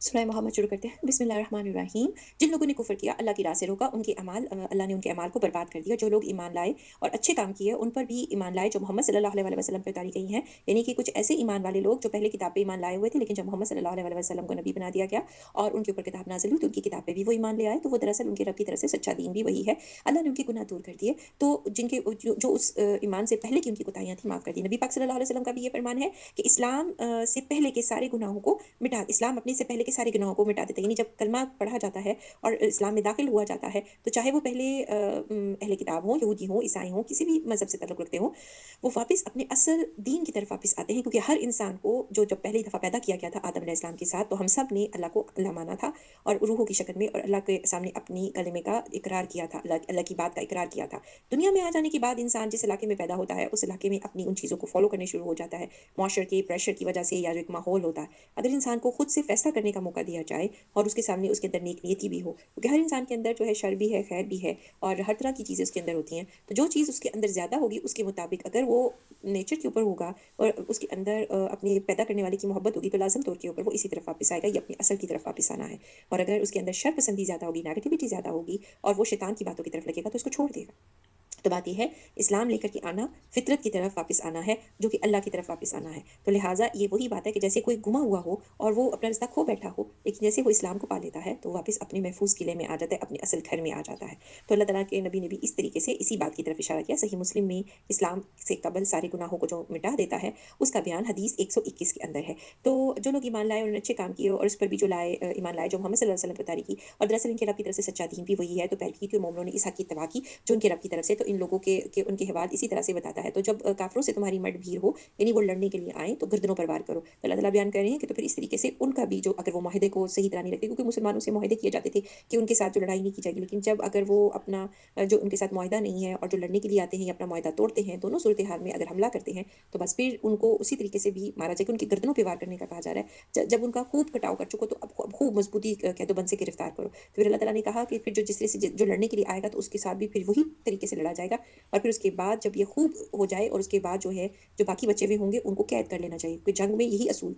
सूरह मोहम्मद शुरू करते हैं। बिस्मिल्लाहिर्रहमानिर्रहीम। जिन लोगों ने कुफ़्र किया, अल्लाह की राह से रोका, उनके अमाल अल्लाह ने उनके अमाल को बर्बाद कर दिया। जो लोग ईमान लाए और अच्छे काम किए, उन पर भी ईमान लाए जो मोहम्मद सल्लल्लाहु अलैहि वसल्लम पे उतारी गई हैं। यानी कि कुछ ऐसे ईमान वाले लोग जो पहले किताब पे ईमान लाए हुए थे, लेकिन जब मोहम्मद सल्लल्लाहु अलैहि वसल्लम को नबी बना दिया गया और उनके ऊपर किताब नाज़िल हुई, तो उनकी किताब पे भी वो ईमान ले आए, तो वो दरअसल उनके रब की तरफ से सच्चा दीन भी वही है। अल्लाह ने उनके गुनाह दूर कर दिए, तो जिनके जो उस ईमान से पहले की उनकी कोताहियाँ थी, माफ़ कर दी। नबी पाक सल्लल्लाहु अलैहि वसल्लम का भी ये फरमान है कि इस्लाम से पहले के सारे गुनाहों को इस्लाम अपने से पहले के सारे गुनाहों को मिटा देता है। यानी जब कलमा पढ़ा जाता है और इस्लाम में दाखिल हुआ जाता है, तो चाहे वो पहले अहले किताब हों, यहूदी हों, ईसाई हों, किसी भी मज़हब से ताल्लुक़ रखते हों, वो वापस अपने असल दीन की तरफ वापस आते हैं। क्योंकि हर इंसान को जो जब पहली दफ़ा पैदा किया गया था आदम अलैहिस्सलाम के साथ, तो हम सब ने अल्लाह को अल्लाह माना था और रूहों की शक्ल में और अल्लाह के सामने अपनी कलिमे का इकरार किया था, अल्लाह अल्लाह की बात का इकरार किया था। दुनिया में आ जाने के बाद इंसान जिस इलाके में पैदा होता है, उस इलाके में अपनी उन चीज़ों को फ़ॉलो करने शुरू हो जाता है, मुआशरे के प्रेशर की वजह से या जो एक माहौल होता है। अगर इंसान को खुद से फ़ैसला करने का मौका दिया जाए और उसके सामने उसके अंदर नेक नीयति भी हो, क्योंकि हर इंसान के अंदर जो है शर भी है, खैर भी है और हर तरह की चीज़ें उसके अंदर होती हैं। तो जो चीज़ उसके अंदर ज़्यादा होगी, उसके मुताबिक अगर वो नेचर के ऊपर होगा और उसके अंदर अपने पैदा करने वाले की मोहब्बत होगी, तो लाज़िम तौर के ऊपर वो इसी तरफ वापस आएगा, ये अपनी असल की तरफ वापस आना है। और अगर उसके अंदर शर पसंदी ज़्यादा होगी, नेगेटिविटी ज़्यादा होगी और वो शैतान की बातों की तरफ लगेगा, तो उसको छोड़ देगा। तो बात ये है, इस्लाम लेकर के आना, फ़ितरत की तरफ वापस आना है, जो कि अल्लाह की तरफ वापस आना है। तो लिहाज़ा ये वही बात है कि जैसे कोई गुमा हुआ हो और वो अपना रास्ता खो बैठा हो, लेकिन जैसे वो इस्लाम को पा लेता है, तो वापस अपने महफूज़ किले में आ जाता है, अपने असल घर में आ जाता है। तो अल्लाह ताला के नबी ने भी इस तरीके से इसी बात की तरफ इशारा किया। सही मुस्लिम में इस्लाम से कबल सारे गुनाहों को जो मिटा देता है, उसका बयान हदीस 121 के अंदर है। तो जो लोग ईमान लाए, उन्होंने अच्छे काम किए और उस पर भी जो ईमान लाए, जो मोहम्मद सल्लल्लाहु अलैहि वसल्लम पे उतारी की और दरअसल इनके रब की तरफ से सच्चा दीन भी वही है, तो पैरवी की थी, मोमिनों ने इस हक़ की इत्तिबा की जो उनके रब की तरफ से। तो इन लोगों के उनके हवाल इसी तरह से बताता है। तो जब काफ़िरों से तुम्हारी मड भीड़ हो, यानी वो लड़ने के लिए आएँ, तो गर्दनों पर वार करो। तो अल्लाह ताला बयान कर रहे हैं कि तो फिर इस तरीके से उनका भी जो अगर वो माहिदे को सही तरह नहीं रखते, क्योंकि मुसलमानों से मुआहदे किए जाते थे कि उनके साथ जो लड़ाई नहीं की जाएगी। लेकिन जब अगर वो अपना जो उनके साथ मुआहदा नहीं है और जो लड़ने के लिए आते हैं या अपना मुआहदा तोड़ते हैं, दोनों सूरत हाल में अगर हमला करते हैं, तो बस फिर उनको उसी तरीके से भी मारा जाएगा। उनकी गर्दनों पे वार करने का कहा जा रहा है। जब उनका खूब कटाव कर चुको, तो अब खूब मजबूती कह दो बंद से गिरफ्तार करो। तो फिर अल्लाह ताला ने कहा कि फिर जो जिस तरह से जो लड़ने के लिए आएगा, तो उसके साथ भी फिर वही तरीके से लड़ा जाएगा। और फिर उसके बाद जब ये खूब हो जाए और उसके बाद जो है, जो बाकी बचे हुए होंगे, उनको कैद कर लेना चाहिए, क्योंकि जंग में यही असूल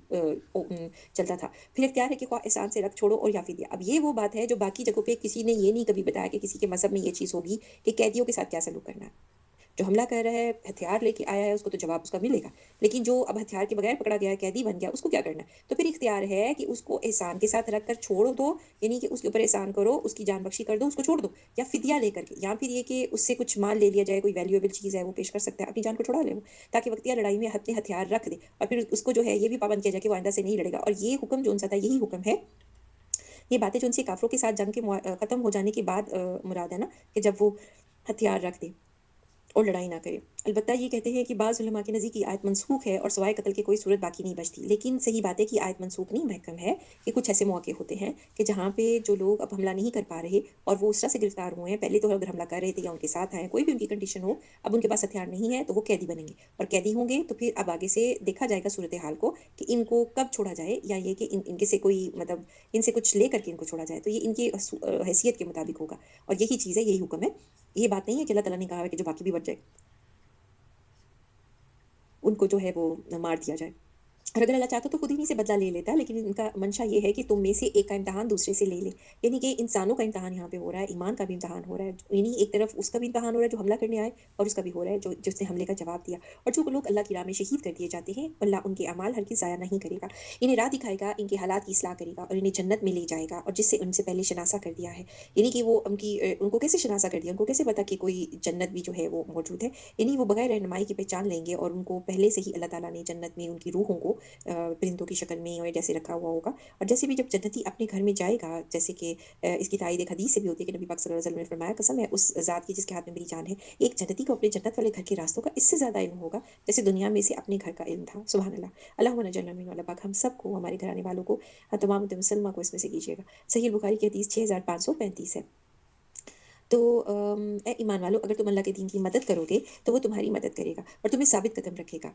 चलता था। फिर इख्तियार है कि ख्वाह एहसान से रख छोड़ो और या फिदिया। अब ये वो बात है जो बाकी जगहों पे किसी ने ये नहीं कभी बताया कि किसी के मज़हब में ये चीज़ होगी कि कैदियों के साथ क्या सलूक करना है। जो हमला कर रहा है, हथियार लेके आया है, उसको तो जवाब उसका मिलेगा। लेकिन जो अब हथियार के बगैर पकड़ा गया है, कैदी बन गया, उसको क्या करना है? तो फिर इख्तियार है कि उसको एहसान के साथ रख कर छोड़ दो, यानी कि उसके ऊपर एहसान करो, उसकी जान बख्शी कर दो, उसको छोड़ दो, या फिदिया लेकर के, या फिर ये कि उससे कुछ माल ले लिया जाए, कोई वैल्यूएबल चीज़ है वो पेश कर सकता है, अपनी जान को छुड़ा ले वो, ताकि वक़्तिया लड़ाई में अपने हथियार रख दे और फिर उसको जो है ये भी पाबंद किया जाए कि वो आइंदा से नहीं लड़ेगा। और ये हुक्म जो-सा था, यही हुक्म है। ये बातें जो उनसे काफ़िरों के साथ जंग के खत्म हो जाने के बाद मुराद है ना, कि जब वो हथियार रख दें और लड़ाई ना करे। अलबत्ता ये कहते हैं कि बाज़ उलमा के नज़दीक ये आयत मनसूख है और सिवाय कत्ल के कोई सूरत बाकी नहीं बचती। लेकिन सही बात है कि आयत मनसूख नहीं, महकम है कि कुछ ऐसे मौके होते हैं कि जहाँ पे जो लोग अब हमला नहीं कर पा रहे और वो उस तरह से गिरफ्तार हुए हैं, पहले तो अगर हमला कर रहे थे या उनके साथ आए, कोई भी उनकी कंडीशन हो, अब उनके पास हथियार नहीं है, तो वो कैदी बनेंगे और कैदी होंगे तो फिर अब आगे से देखा जाएगा सूरत-ए-हाल को कि इनको कब छोड़ा जाए, या ये कि इनके से कोई मतलब इनसे कुछ लेकर के इनको छोड़ा जाए। तो ये इनकी हैसियत के मुताबिक होगा और यही चीज़ है, यही हुक्म है। ये बात नहीं है कि अल्लाह ताला ने कहा है कि जो बाकी भी बच जाए, उनको जो है वो मार दिया जाए। اور अगर अल्लाह चाहता तो खुद ही से बदला ले लेता, लेकिन इनका मंशा ये है कि तुम में से एक का इम्तिहान दूसरे से ले ले। यानी कि इंसानों का इम्तिहान यहाँ पे हो रहा है, ईमान का भी इम्तिहान हो रहा है। यानी एक तरफ उसका भी इम्तिहान हो रहा है जो हमला करने आए, और उसका भी हो रहा है जो जिसने हमले का जवाब दिया। और जो लोग अल्लाह की राह में शहीद कर दिए जाते हैं, अल्लाह उनके अमाल हरगिज़ ज़ाया नहीं करेगा। इन्हें राह दिखाएगा, इनके हालात की इस्लाह करेगा और इन्हें जन्नत में ले जाएगा, और जिससे उनसे पहले शनासा कर दिया है। यानी कि वो उनको कैसे शनासा कर दिया, उनको कैसे पता कि कोई जन्नत भी जो है वो मौजूद है। यानी वो बगैर रहनुमाई के पहचान लेंगे, और उनको पहले से ही अल्लाह ताला ने जन्नत में उनकी रूहों को परिंदों की शक्ल में और जैसे रखा हुआ होगा। और जैसे भी जब जन्नती अपने घर में जाएगा, जैसे कि इसकी तारीद एक हदीस से भी होती है कि नबी पाक सल्लल्लाहु अलैहि वसल्लम ने फरमाया, कसम है उस ज़ात की जिसके हाथ में मेरी जान है, एक जन्नती को अपने जन्नत वाले घर के रास्तों का इससे ज़्यादा इल्म होगा, जैसे दुनिया में से अपने घर का इल्म था। सुभान अल्लाह। अल्लाहुम्मा जल्ल मिन अल्लाह पाक हम सबको, हमारे घराने वालों को, तमाम उम्मत मुसलिमा को इसमें से कीजिएगा। सही बुखारी की हदीस 6535 है। तो ए ईमान वालों, अगर तुम अल्लाह के दीन की मदद करोगे, तो वो तुम्हारी मदद करेगा और तुम्हें साबित कदम रखेगा।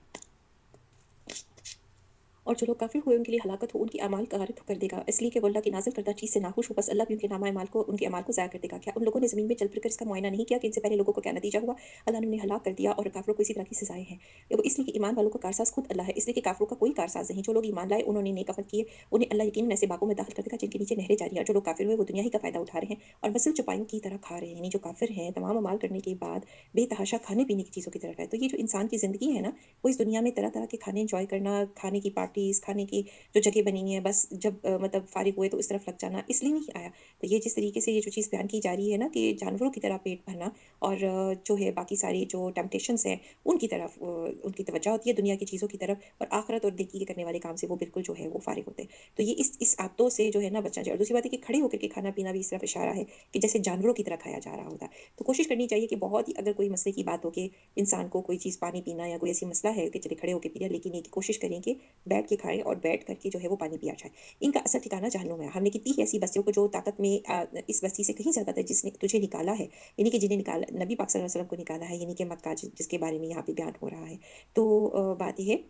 और जो लोग काफ़िर हुए उनके लिए हलाकत हो, उनकी अमाल का गारित कर देगा, इसलिए कि वो अल्लाह की नाज़िल करदा चीज़ से नाखुश हो, बस अल्लाह भी उनके अमाल को ज़ाया कर देगा। क्या उन लोगों ने ज़मीन में चल फिर कर इसका मुआयना नहीं किया कि इनसे पहले लोगों को क्या नतीजा हुआ? अल्लाह ने उन्हें हलाक कर दिया, और काफ़िरों को इसी तरह की सज़ाएँ हैं। वो इसलिए कि ईमान वालों का कारसाज़ खुद अल्लाह है, इसलिए कि काफ़िरों का कोई कारसाज़ नहीं। जो लोग ईमान लाए, उन्होंने नेक अमल किए, उन्हें अल्लाह यकीनन ऐसे बागों में दाखिल कर देगा जिनके नीचे नहरें जारी हैं। और जो लोग काफ़िर हुए, वो दुनिया ही का फ़ायदा उठा रहे हैं और मसल चौपायों की तरह खा रहे हैं। यानी जो काफ़िर हैं, तमाम अमाल करने के बाद बेतहाशा खाने-पीने की चीज़ों की तरफ है। तो ये जो इंसान की ज़िंदगी है ना, वो इस दुनिया में तरह-तरह के खाने एन्जॉय करना, खाने की पार्टीज़, खाने की जो जगह बनी हुई है, बस जब मतलब फ़ारिग हुए तो इस तरफ लग जाना, इसलिए नहीं आया। तो ये जिस तरीके से ये जो चीज़ बयान की जा रही है ना, कि जानवरों की तरह पेट भरना, और जो है बाकी सारी जो टेम्पटेशंस हैं, उनकी तरफ उनकी तवज्जो होती है दुनिया की चीज़ों की तरफ, और आखिरत और नेकी के करने वाले काम से वो बिल्कुल जो है वो फ़ारिग होते हैं। तो ये इस आदतों से जो है ना बचना चाहिए। और दूसरी बात है कि खड़े होकर के खाना-पीना भी इस तरफ इशारा है कि जैसे जानवरों की तरह खाया जा रहा होता है। तो कोशिश करनी चाहिए कि बहुत ही अगर कोई मसले की बात हो कि इंसान को कोई चीज़ पानी पीना या कोई ऐसी मसला है कि चलिए खड़े होके पी लिया, लेकिन ये कि कोशिश करें कि बैठ के खाएँ और बैठ कर के जो है वो पानी पिया जाए। इनका असल ठिकाना जहन्नुम है। हमने कितनी ही ऐसी बस्तियों को जो ताकत में इस बस्ती से कहीं ज़्यादा था जिसने तुझे निकाला है, यानी कि जिन्हें निकाला नबी पाक सल्लल्लाहु अलैहि वसल्लम को निकाला है, यानी कि मक्का जिसके बारे में यहाँ पे बयान हो रहा है। तो बात ये है,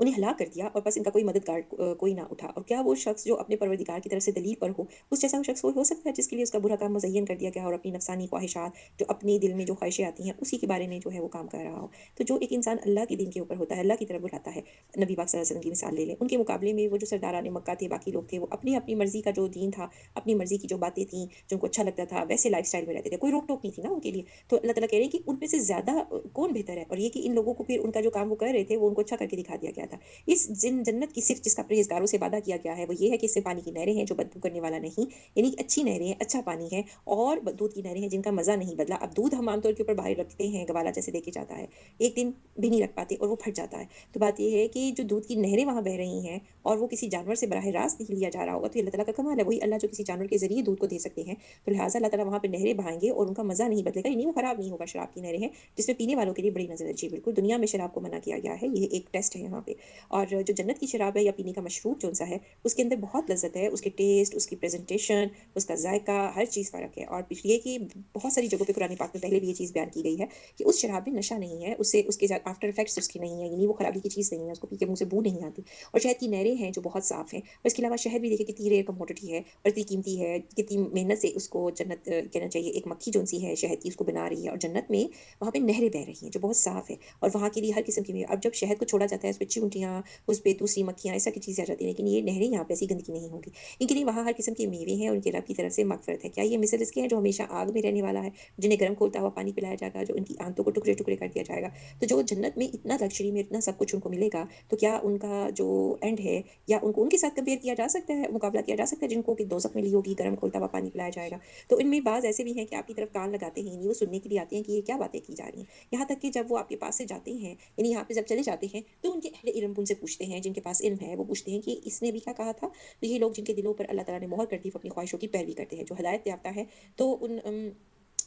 उन्हें हलाक कर दिया और बस इनका कोई मददगार कोई ना उठा। और क्या वो शख्स जो अपने परवरदिगार की तरफ से दलील पर हो, उस जैसा वो शख्स कोई हो सकता है जिसके लिए उसका बुरा काम मुज़य्यन कर दिया गया हो, और अपनी नफ़सानी ख्वाहिशात जो अपने दिल में जो ख्वाहिशें आती हैं, उसी के बारे में जो है वो काम कर रहा हो। तो जो एक इंसान अल्लाह के दीन के ऊपर होता है, अल्लाह की तरफ बुलाता है, नबी पाक सल्लल्लाहु अलैहि वसल्लम की मिसाल ले लें। उनके मुकाबले में वो जो सरदारान मक्का थे, बाकी लोग थे, वो अपनी-अपनी मर्ज़ी का जो दीन था, अपनी मर्ज़ी की जो बातें थीं, जो उनको अच्छा लगता था, वैसे लाइफ़स्टाइल में रहते थे। कोई रोक-टोक नहीं थी ना उनके लिए। तो अल्लाह ताला कह रहे हैं कि उनमें से ज़्यादा कौन बेहतर है? और ये कि इन लोगों को फिर उनका जो काम वो कर रहे थे, वो उनको अच्छा करके दिखा दिया गया था। इस जन्नत की सिर्फ़ जिसका परहेज़गारों से वादा किया गया है, वो ये है कि इससे पानी की नहरें हैं जो बदबू करने वाला नहीं, यानी कि अच्छी नहरें हैं, अच्छा पानी है, और दूध की नहरें हैं जिनका मज़ा नहीं बदला। अब दूध हम आम तौर के ऊपर बाहर रखते हैं, गवाला जैसे देखे जाता है, एक दिन भी नहीं रख पाते और वो फट जाता है। तो बात ये है कि जो दूध की नहरें वहाँ बह रही हैं, और वो किसी जानवर से बराह रास्त नहीं लिया जा रहा होगा, तो ये अल्लाह ताला का कमाल है। वही अल्लाह जो किसी जानवर के ज़रिए दूध को दे सकते हैं, तो लिहाज़ा अल्लाह ताला वहाँ पे नहरें बहाएँगे और उनका मज़ा नहीं बदलेगा, यानी वो खराब नहीं होगा। शराब की नहरें हैं, जिसमें पीने वालों के लिए बड़ी नज़र जी बिल्कुल, दुनिया में शराब को मना किया गया है, ये एक टेस्ट है यहाँ पे। और जो जन्नत की शराब है या पीने का मशरूब कौन-सा है, उसके अंदर बहुत लज़्ज़त है, उसके टेस्ट, उसकी प्रेज़ेंटेशन, उसका ज़ायक़ा, हर चीज़ फ़र्क है। और फिर ये कि बहुत सारी जगहों पे कुरान पाक में पहले भी ये चीज़ बयान की गई है कि उस शराब में नशा नहीं है, उससे उसके साथ आफ्टर इफ़ेक्ट्स उसके नहीं है, यानी वो खराबी की चीज़ नहीं है, उसको पी के मुँह से बू नहीं आती। और शहद की नहरें हैं जो बहुत साफ़ हैं, और इसके अलावा शहद भी देखिए कितनी रेयर कमोडिटी है और इतनी कीमती है, कितनी मेहनत से उसको जन्नत कहना चाहिए, एक मक्खी जो-सी है शहद की, उसको बना रही है, और जन्नत में वहाँ पे नहरें बह रही हैं जो बहुत साफ़ है, और वहाँ के लिए हर किस्म की। अब जब शहद को छोड़ा जाता है, उसपे चींटियाँ, उसपे दूसरी मक्खियाँ, ऐसा की चीज़ें आ जाती हैं, लेकिन ये नहरें यहाँ पे ऐसी गंदगी नहीं होगी। इनके लिए वहाँ हर किस्म के मेवे हैं, उनके रब की तरफ से मग़फ़िरत है। क्या ये मिस्र इसके हैं जो हमेशा आग में रहने वाला है, जिन्हें गरम खौलता हुआ पानी पिलाया जाएगा, जो इनकी आंतों को टुकड़े-टुकड़े कर दिया जाएगा? तो जो जन्नत में इतना लग्ज़री में इतना सब कुछ उनको मिलेगा, तो क्या उनका जो एंड है, या उनको उनके साथ कंपेयर किया जा सकता है, मुकाबला किया जा सकता है जिनको कि दोज़ख मिली होगी, गरम खौलता हुआ पानी पिलाया जाएगा? तो इनमें बाज़ ऐसे भी हैं कि आपकी तरफ कान लगाते ही नहीं, वो सुनने के लिए आते हैं कि ये क्या बातें की जा रही हैं। यहाँ तक कि जब वो आपके पास से जाते हैं, यानी यहाँ पे जब चले जाते हैं, तो उनके अहले इल्म उनसे पूछते हैं, जिनके पास इल्म है, वो पूछते हैं कि इसने भी क्या कहा था? तो ये लोग जिनके दिलों पर अल्लाह ताला ने मोहर कर दी, वो अपनी ख्वाहिशों की पैरवी करते हैं। जो हिदायत याफ़्ता है, तो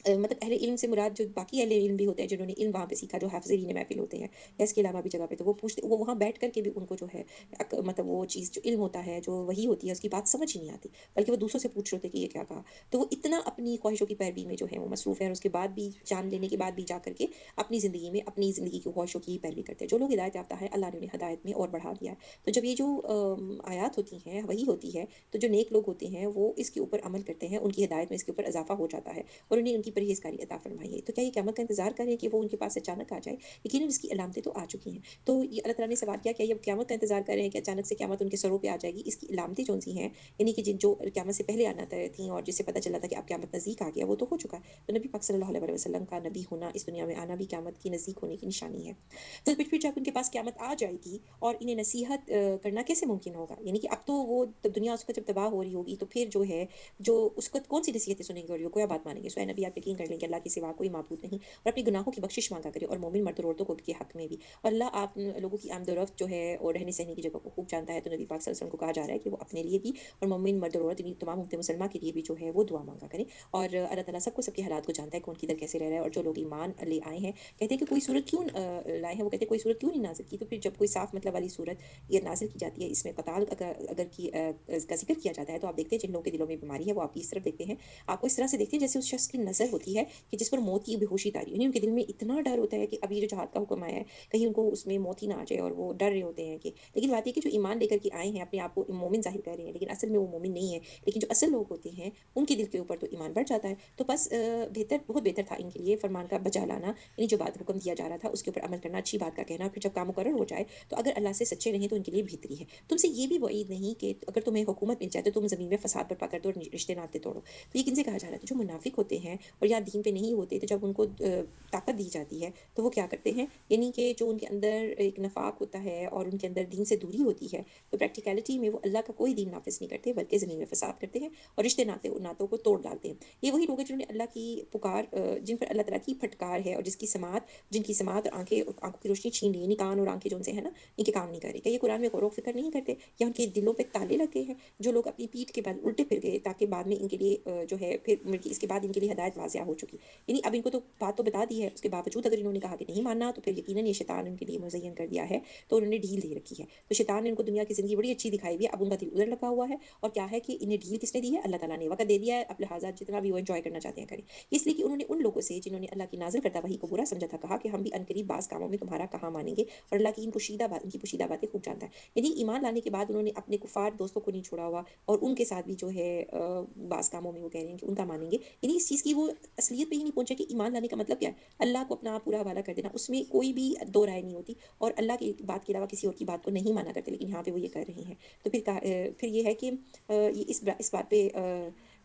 मतलब अहले इल्म से मुराद जो बाकी अहले इल्म भी होते हैं, जिन्होंने इल्म वहाँ पे सीखा, जो हाफ़िज़ीन महफ़िल होते हैं, या इसके अलावा भी जगह पे, तो वो पूछते, वो वहाँ बैठ कर के भी उनको जो है मतलब वो चीज़ जो इल्म होता है, जो वही होती है, उसकी बात समझ ही नहीं आती, बल्कि वो दूसरों से पूछ रहे होते हैं कि ये क्या कहा। तो वो इतना अपनी ख्वाहिशों की पैरवी में जो है वो मसरूफ़ है, और उसके बाद भी, जान लेने के बाद भी जा कर के अपनी ज़िंदगी में अपनी ज़िंदगी की ख्वाहिशों की पैरवी करते हैं। जो लोग हिदायत याफ़्ता है, अल्लाह ने उन्हें हिदायत में और बढ़ा दिया है। तो जब ये जो आयात होती हैं, वही होती है, तो जो नेक लोग होते हैं, वो इसके ऊपर अमल करते हैं, उनकी हिदायत में इसके ऊपर इज़ाफ़ा हो जाता है, और उन्हें उनकी की परहेज़गारी अता फ़रमाइए। तो क्या ये क़यामत का इंतज़ार कर रहे हैं कि वो उनके पास अचानक आ जाए? यकीनन इसकी अलामतें तो आ चुकी हैं। तो ये अल्लाह ताला ने सवाल किया, क्या ये अब क़यामत का इंतज़ार कर रहे हैं कि अचानक से क़यामत उनके सरों पे आ जाएगी? इसकी अलामतें जौन-सी हैं, यानी कि जो क़यामत से पहले आना तय थी और जिससे पता चला था कि अब क़यामत नज़दीक आ गया, वो तो हो चुका है। तो नबी पाक सल्लल्लाहु अलैहि वसल्लम का नबी होना, इस दुनिया में आना भी क़यामत की नज़दीक होने की निशानी है। तो फिर जब उनके पास क़यामत आ जाएगी और इन्हें नसीहत करना कैसे मुमकिन होगा? यानी कि अब तो वो तब दुनिया उसका जब तबाह हो रही होगी, तो फिर जो है, जो उसको कौन-सी नसीहतें सुनेंगे और कोई बात मानेंगे? सो ए नबी, आप यकीन कर लें कि अल्लाह के सिवा कोई माबूद नहीं, और अपने गुनाहों की बख्शिश माँगा करें, और मोमिन मर्द और औरतों को के हक़ में भी। और अल्लाह आप लोगों की आमद-ओ-रफ़्त जो है और रहने-सहने की जगह को खूब जानता है, तो नबी पाक सल्लल्लाहु अलैहि वसल्लम को कहा जा रहा है कि वो अपने लिए भी और मोमिन मर्द और औरत यानी तमाम उम्मत मुसलमा के लिए भी जो है वो दुआ माँगा करें। और अल्लाह ताला सबको सबके हालात को जानता है, कौन किधर कैसे रह रहा है। और जो लोग ईमान ले आए हैं, कहते हैं कि कोई सूरत क्यों लाए हैं? वो कहते हैं कोई सूरत क्यों नहीं नाज़िल की? तो फिर जब कोई साफ मतलब वाली सूरत ये नाज़िल की जाती है, इसमें क़ताल अगर अगर की का ज़िक्र किया जाता है, तो आप देखते हैं जिन लोगों के दिलों में बीमारी है, वो आपकी इस तरफ देखते हैं। आपको इस तरह से देखते हैं जैसे उस शख़्स की नज़र होती है कि जिस पर मौत की बेहोशी तारी है। उनके दिल में इतना डर होता है कि अब ये जो जहाद का हुक्म आया है, कहीं उनको उसमें मौत ही ना आ जाए, और वो डर रहे होते हैं कि, लेकिन बात ये है कि जो ईमान लेकर के आए हैं, अपने आप को मोमिन ज़ाहिर कर रहे हैं, लेकिन असल में वो मोमिन नहीं है। लेकिन जो असल लोग होते हैं, उनके दिल के ऊपर तो ईमान बढ़ जाता है। तो बस बहुत बेहतर था इनके लिए फरमान का बजा लाना, यानी जो बात हुक्म दिया जा रहा था उसके ऊपर अमल करना, अच्छी बात का कहना, फिर जब काम मुकर्रर हो जाए, तो अगर अल्लाह से सच्चे रहें तो उनके लिए बेहतरी है। तुमसे ये भी वईद नहीं कि अगर तुम्हें हुकूमत मिल जाए तो तुम ज़मीन में फ़साद बर्पा कर दो और रिश्ते नाते तोड़ो। तो ये किनसे कहा जा रहा है? तो जो मुनाफ़िक होते हैं और या दीन पे नहीं होते, तो जब उनको ताकत दी जाती है, तो वो क्या करते हैं? यानी कि जो उनके अंदर एक नफ़ाक़ होता है और उनके अंदर दीन से दूरी होती है, तो प्रैक्टिकैलिटी में वो अल्लाह का कोई दीन नाफ़िज़ नहीं करते, बल्कि ज़मीन में फ़साद करते हैं और रिश्ते नातों को तोड़ डालते हैं। ये वही लोग हैं जिन्होंने अल्लाह की पुकार जिन पर अल्लाह ताला की फटकार है, और जिनकी समात आँखों की रोशनी छीन ली, यानी कान और आँखें जो उनसे है ना, इनके काम नहीं कर रही। क्या ये कुरान में गौर व फ़िक्र नहीं करते, या उनके दिलों पे ताले लग गए हैं? जो लोग अपनी पीठ के बल उल्टे फिर गए, ताकि बाद में इनके लिए जो है फिर बल्कि इसके बाद इनके लिए हिदायत वाज़िया हो चुकी। यानी अब इनको तो बात तो बता दी है, उसके बावजूद अगर इन्होंने कहा कि नहीं मानना, तो फिर यकीनन ये शैतान इनके लिए मुज़य्यन कर दिया है, तो उन्होंने ढील दे रखी है। तो शैतान ने इनको दुनिया की ज़िंदगी बड़ी अच्छी दिखाई हुई है, अब उनका दिल उधर लगा हुआ है, और क्या है कि इन्हें ढील किसने दी है? अल्लाह ताला ने वक़्त दे दिया है, अब लिहाज़ा जितना भी वो एन्जॉय करना चाहते हैं करें। इसलिए कि उन्होंने उन लोगों से जिन्होंने अल्लाह की नाज़िल करदा वही को बुरा समझा था, कहा कि हम भी अनकरीब बाज़ कामों में तुम्हारा कहाँ मानेंगे, और अल्लाह की इनकी पोशीदा बातें खूब जानता है। यानी ईमान लाने के बाद उन्होंने अपने कुफ़ार दोस्तों को नहीं छोड़ा हुआ, और उनके साथ भी जो है बाज़ कामों में वो कह रहे हैं कि उनका मानेंगे। यानी इस चीज़ की वो असलियत पे ही नहीं पहुँचे कि ईमान लाने का मतलब क्या है? अल्लाह को अपना पूरा हवाला कर देना, उसमें कोई भी दो राय नहीं होती, और अल्लाह की बात के अलावा किसी और की बात को नहीं माना करते, लेकिन यहाँ पे वो ये कर रहे हैं। तो फिर ये है कि ये इस बात पे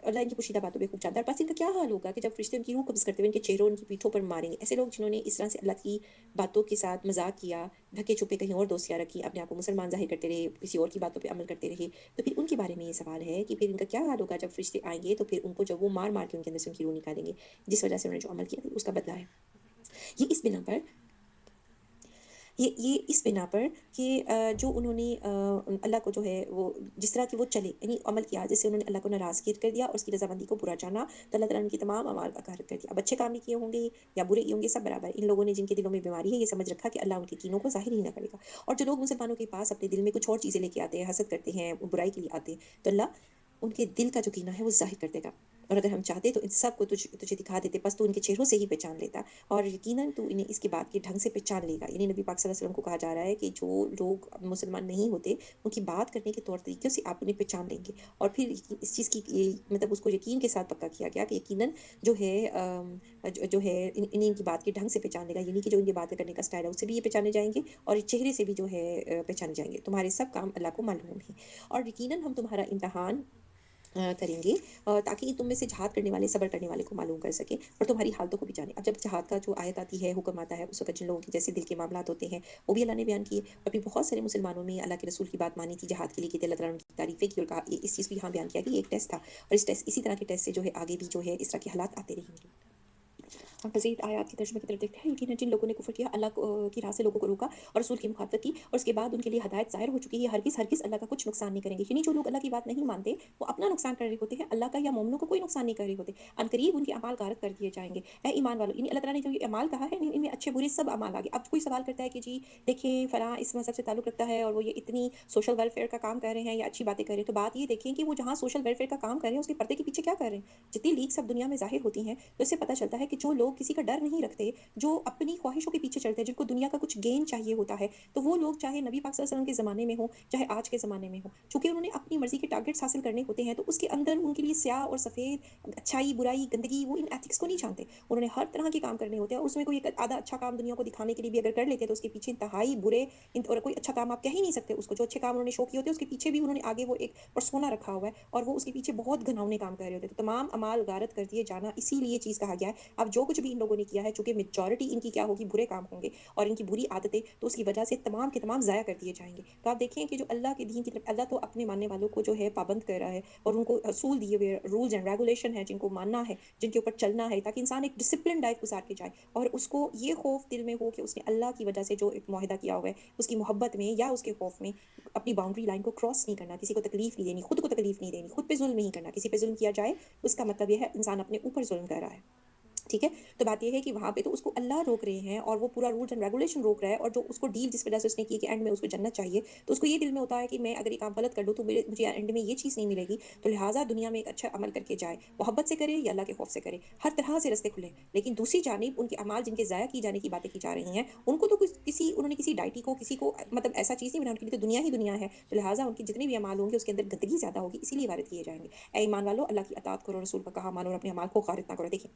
अल्लाह इनकी पोशीदा बातों पे खूब जानता है। बस इनका क्या हाल होगा कि जब फ़रिश्ते उनकी रूह कब्ज़ करते हुए इनके चेहरों, उनकी पीठों पर मारेंगे। ऐसे लोग जिन्होंने इस तरह से अल्लाह की बातों के साथ मज़ाक किया, ढके-छुपे कहीं और दोस्तियाँ रखी, अपने आप को मुसलमान ज़ाहिर करते रहे, किसी और की बातों पे अमल करते रहे, तो फिर उनके बारे में ये सवाल है कि फिर इनका क्या हाल होगा जब फ़रिश्ते आएँगे, तो फिर उनको जब वो मार-मार के उनके अंदर से उनकी रूह निकालेंगे, जिस वज़ह से उन्होंने जो अमल किया था उसका बदला है। ये इस बिना पर ये इस बिना पर कि जो उन्होंने अल्लाह को जो है वो जिस तरह की वो चले, यानी अमल किया, जिससे उन्होंने अल्लाह को नाराज़ कर दिया और उसकी रज़ामंदी को बुरा जाना, तो अल्लाह ताला ने उनकी तमाम अमाल का कारक कर दिया। अब अच्छे काम भी किए होंगे या बुरे किए होंगे, सब बराबर है। इन लोगों ने जिनके दिलों में बीमारी है, ये समझ रखा कि अल्लाह उनके कीनों को ज़ाहिर ही ना करेगा। और जो लोग मुसलमानों के पास अपने दिल में कुछ और चीज़ें लेके आते हैं, हसद करते हैं, बुराई के लिए आते हैं, तो अल्लाह उनके दिल का जो कीना है वो ज़ाहिर कर देगा। और अगर हम चाहते तो इन सबको तुझे दिखा देते, बस तू इनके चेहरों से ही पहचान लेता, और यकीनन तू इन्हें इसके बाद के ढंग से पहचान लेगा। यानी नबी पाक सल्लल्लाहु अलैहि वसल्लम को कहा जा रहा है कि जो लोग मुसलमान नहीं होते, उनकी बात करने के तौर तरीकों से आप उन्हें पहचान लेंगे। और फिर इस चीज़ की मतलब उसको यकीन के साथ पक्का किया गया कि यकीनन जो है जो है इन्हें इनकी बात के ढंग से पहचान लेगा, यानी कि जो इनकी बातें करने का स्टाइल है उससे भी ये पहचाने जाएँगे, और चेहरे से भी जो है पहचाने जाएँगे। तुम्हारे सब काम अल्लाह को मालूम है, और यकीनन हम तुम्हारा इम्तिहान करेंगे, ताकि तुम में से जहाद करने वाले, सब्र करने वाले को मालूम कर सकें, और तुम्हारी हालतों को भी जानें। अब जब जहाद का जो आयत आती है, हुक्म आता है, उस वक़्त जिन लोगों के जैसे दिल के मामलात होते हैं, वो भी अल्लाह ने बयान किए। और भी बहुत सारे मुसलमानों ने अल्लाह के रसूल की बात मानी थी, जहाद के लिए की थी, अल्लाह ताला ने उनकी तारीफ़ें की और कहा इस चीज़ को यहाँ बयान किया कि ये एक टेस्ट था, और इसी तरह के टेस्ट से जो है आगे भी जो है इस तरह के हालात आते रहेंगे। हम मज़ीद आयत के तर्जुमे की तरफ देखते हैं। यकीनन जिन लोगों ने कुफ़्र किया, अल्लाह की राह से लोगों को रोका और रसूल की मुखालफत की, और उसके बाद उनके लिए हदायत ज़ाहिर हो चुकी है, हरगिज़ अल्लाह का कुछ नुकसान नहीं करेंगे। यानी जो लोग अल्लाह की बात नहीं मानते, वो अपना नुकसान कर रहे होते हैं, अल्लाह का या मोमिनों को कोई नुकसान नहीं कर रहे होते। अनकरीब उनके अमाल गारत कर दिए जाएँगे। ऐ ईमान वालों, यानी अल्लाह ताला ने जो ये अमाल कहा है, इनमें अच्छे-बुरे सब अमाल आ गए। अब कोई सवाल करता है कि जी देखें फ़लाँ इस मज़हब से ताल्लुक़ रखता है और वो ये इतनी सोशल वेलफेयर का काम कर रहे हैं या अच्छी बातें कर रहे हैं। तो बात ये देखें कि वो जहाँ सोशल वेलफेयर का काम कर रहे हैं, उसके पर्दे के पीछे क्या कर रहे हैं? जितनी लीक्स अब दुनिया में ज़ाहिर होती हैं, तो इससे पता चलता है कि जो लोग लोग किसी का डर नहीं रखते, जो अपनी ख्वाहिशों के पीछे चलते हैं, जिनको दुनिया का कुछ गेन चाहिए होता है, तो वो लोग चाहे नबी पाक सल्लल्लाहु अलैहि वसल्लम के ज़माने में हो, चाहे आज के ज़माने में हो, चूँकि उन्होंने अपनी मर्ज़ी के टारगेट्स हासिल करने होते हैं, तो उसके अंदर उनके लिए स्याह और सफ़ेद, अच्छाई, बुराई, गंदगी, वो इन एथिक्स को नहीं जानते। उन्होंने हर तरह के काम करने होते हैं और उसमें कोई एक आधा अच्छा काम दुनिया को दिखाने के लिए भी अगर कर लेते हैं, तो उसके पीछे इंतहाई बुरे और कोई अच्छा काम आप कह ही नहीं सकते उसको। जो अच्छे काम उन्होंने शो किए होते हैं, उसके पीछे भी उन्होंने आगे वो एक पर्सोना रखा हुआ है और वो उसके पीछे बहुत घिनौने काम कर रहे होते हैं। तो तमाम अमाल गारत कर दिए जाना इसीलिए चीज़ कहा गया है। अब जो कुछ भी इन लोगों ने किया है, चूँकि मेजॉरिटी इनकी क्या होगी, बुरे काम होंगे और इनकी बुरी आदतें, तो उसकी वजह से तमाम के तमाम ज़ाया कर दिए जाएँगे। तो आप देखें कि जो अल्लाह के दीन की तरफ, अल्लाह तो अपने मानने वालों को जो है पाबंद कर रहा है और उनको असूल दिए हुए रूल्स एंड रेगुलेशन है जिनको मानना है, जिनके ऊपर चलना है, ताकि इंसान एक डिसिप्लिन लाइफ गुजार के जाए और उसको ये खौफ दिल में हो कि उसने अल्लाह की वजह से जो एक मुआहिदा किया हुआ है, उसकी मोहब्बत में या उसके खौफ में अपनी बाउंड्री लाइन को क्रॉस नहीं करना, किसी को तकलीफ नहीं देनी, खुद को तकलीफ नहीं देनी, खुद पे जुल्म नहीं करना। किसी पे जुल्म किया जाए, उसका मतलब ये है इंसान अपने ऊपर जुल्म कर रहा है। ठीक है? तो बात ये है कि वहाँ पे तो उसको अल्लाह रोक रहे हैं और वो पूरा रूल्स एंड रेगुलेशन रोक रहा है और जो उसको डील जिस वज़ह से उसने की कि एंड में उसको जन्नत चाहिए, तो उसको ये दिल में होता है कि मैं अगर ये काम गलत कर दूँ तो मुझे एंड में ये चीज़ नहीं मिलेगी, तो लिहाज़ा दुनिया में एक अच्छा अमल करके जाए। मोहब्बत से करे या अल्लाह के खौफ से करे, हर तरह से रास्ते खुले हैं। लेकिन दूसरी जानिब उनके अमाल जिनके ज़ाया किए जाने की बातें की जा रही हैं, उनको तो कुछ किसी उन्होंने किसी डाइटी को, किसी को मतलब ऐसा चीज़ नहीं बनाया, उनके लिए तो दुनिया ही दुनिया है। तो लिहाज़ा उनके जितने भी अमाल होंगे उसके अंदर गंदगी ज़्यादा होगी, इसीलिए वारिद किए जाएँगे। ऐ ईमान वालों, अल्लाह की अताअत करो, रसूल का कहा मानो और अपने अमाल को गारत ना करो। देखिए,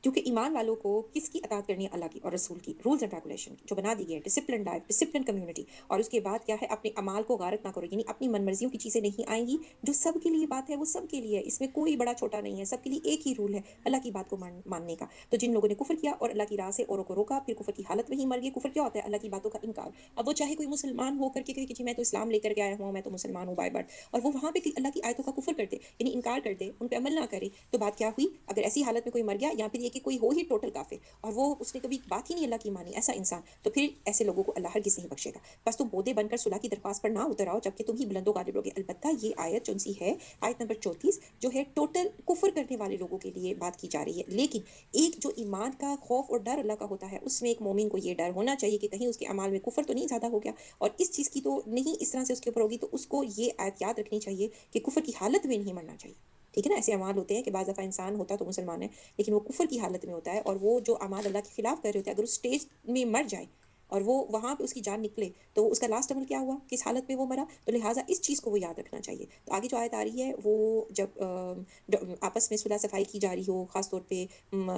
क्योंकि ईमान वालों को किसकी अताअत करनी है? अल्लाह की और रसूल की। रूल्स एंड रेगुलेशन जो बना दी गई है, डिसिप्लिन्ड लाइफ, डिसिप्लिन्ड कम्युनिटी और उसके बाद क्या है? अपने अमाल को गारत ना करो, यानी अपनी मनमर्ज़ियों की चीज़ें नहीं आएँगी, जो सबके लिए बात है वो सबके लिए है, इसमें कोई बड़ा-छोटा नहीं है, सबके लिए एक ही रूल है, अल्लाह की बात को मानने का। तो जिन लोगों ने कुफ़्र किया और अल्लाह की राह से औरों को रोका, फिर कुफ़्र की हालत में ही मर गए, कुफ़्र क्या होता है? अल्लाह की बातों का इनकार। अब वो चाहे कोई मुसलमान हो करके कहे कि जी मैं तो इस्लाम लेकर के आया हूँ, मैं तो मुसलमान हूँ बाय बर्थ और वो वहाँ पे अल्लाह की आयतों का कुफ़्र कर दे, यानी इनकार कर दे, उन पे अमल ना करे, तो बात क्या हुई? अगर ऐसी हालत में कोई मर गया या फिर ये कि कोई हो ही टोटल काफ़िर और वो उसने कभी बात ही नहीं अल्लाह की मानी, ऐसा इंसान, तो फिर ऐसे लोगों को अल्लाह हरगिज़ नहीं बख्शेगा। बस तुम बोदे बनकर सुलह की दरख्वास्त पर ना उतर आओ, जबकि तुम ही बुलंदो गालिब रहोगे। अलबत्ता ये आयत जो-सी है, आयत नंबर 34 जो है टोटल कुफ़्र करने वाले लोगों के लिए बात की जा रही है। लेकिन एक जो ईमान का खौफ और डर अल्लाह का होता है, उसमें एक मोमिन को ये डर होना चाहिए कि कहीं उसके अमाल में कुफ़्र तो नहीं ज़्यादा हो गया और इस चीज़ की तो नहीं इस तरह से उसके ऊपर होगी, तो उसको ये आयत याद रखनी चाहिए कि कुफ़्र की हालत में नहीं मरना चाहिए। ठीक है ना? ऐसे अमाल होते हैं कि बाज़ दफ़ा इंसान होता तो मुसलमान है, लेकिन वो कुफ़्र की हालत में होता है और वो जो अमाल अल्लाह के खिलाफ कर रहे होते हैं, अगर उस स्टेज में मर जाए और वो वहाँ पे उसकी जान निकले, तो उसका लास्ट अमल क्या हुआ? किस हालत में वो मरा? तो लिहाज़ा इस चीज़ को वो याद रखना चाहिए। तो आगे जो आयत आ रही है, वो जब आपस में सुलह सफ़ाई की जा रही हो, ख़ास तौर पे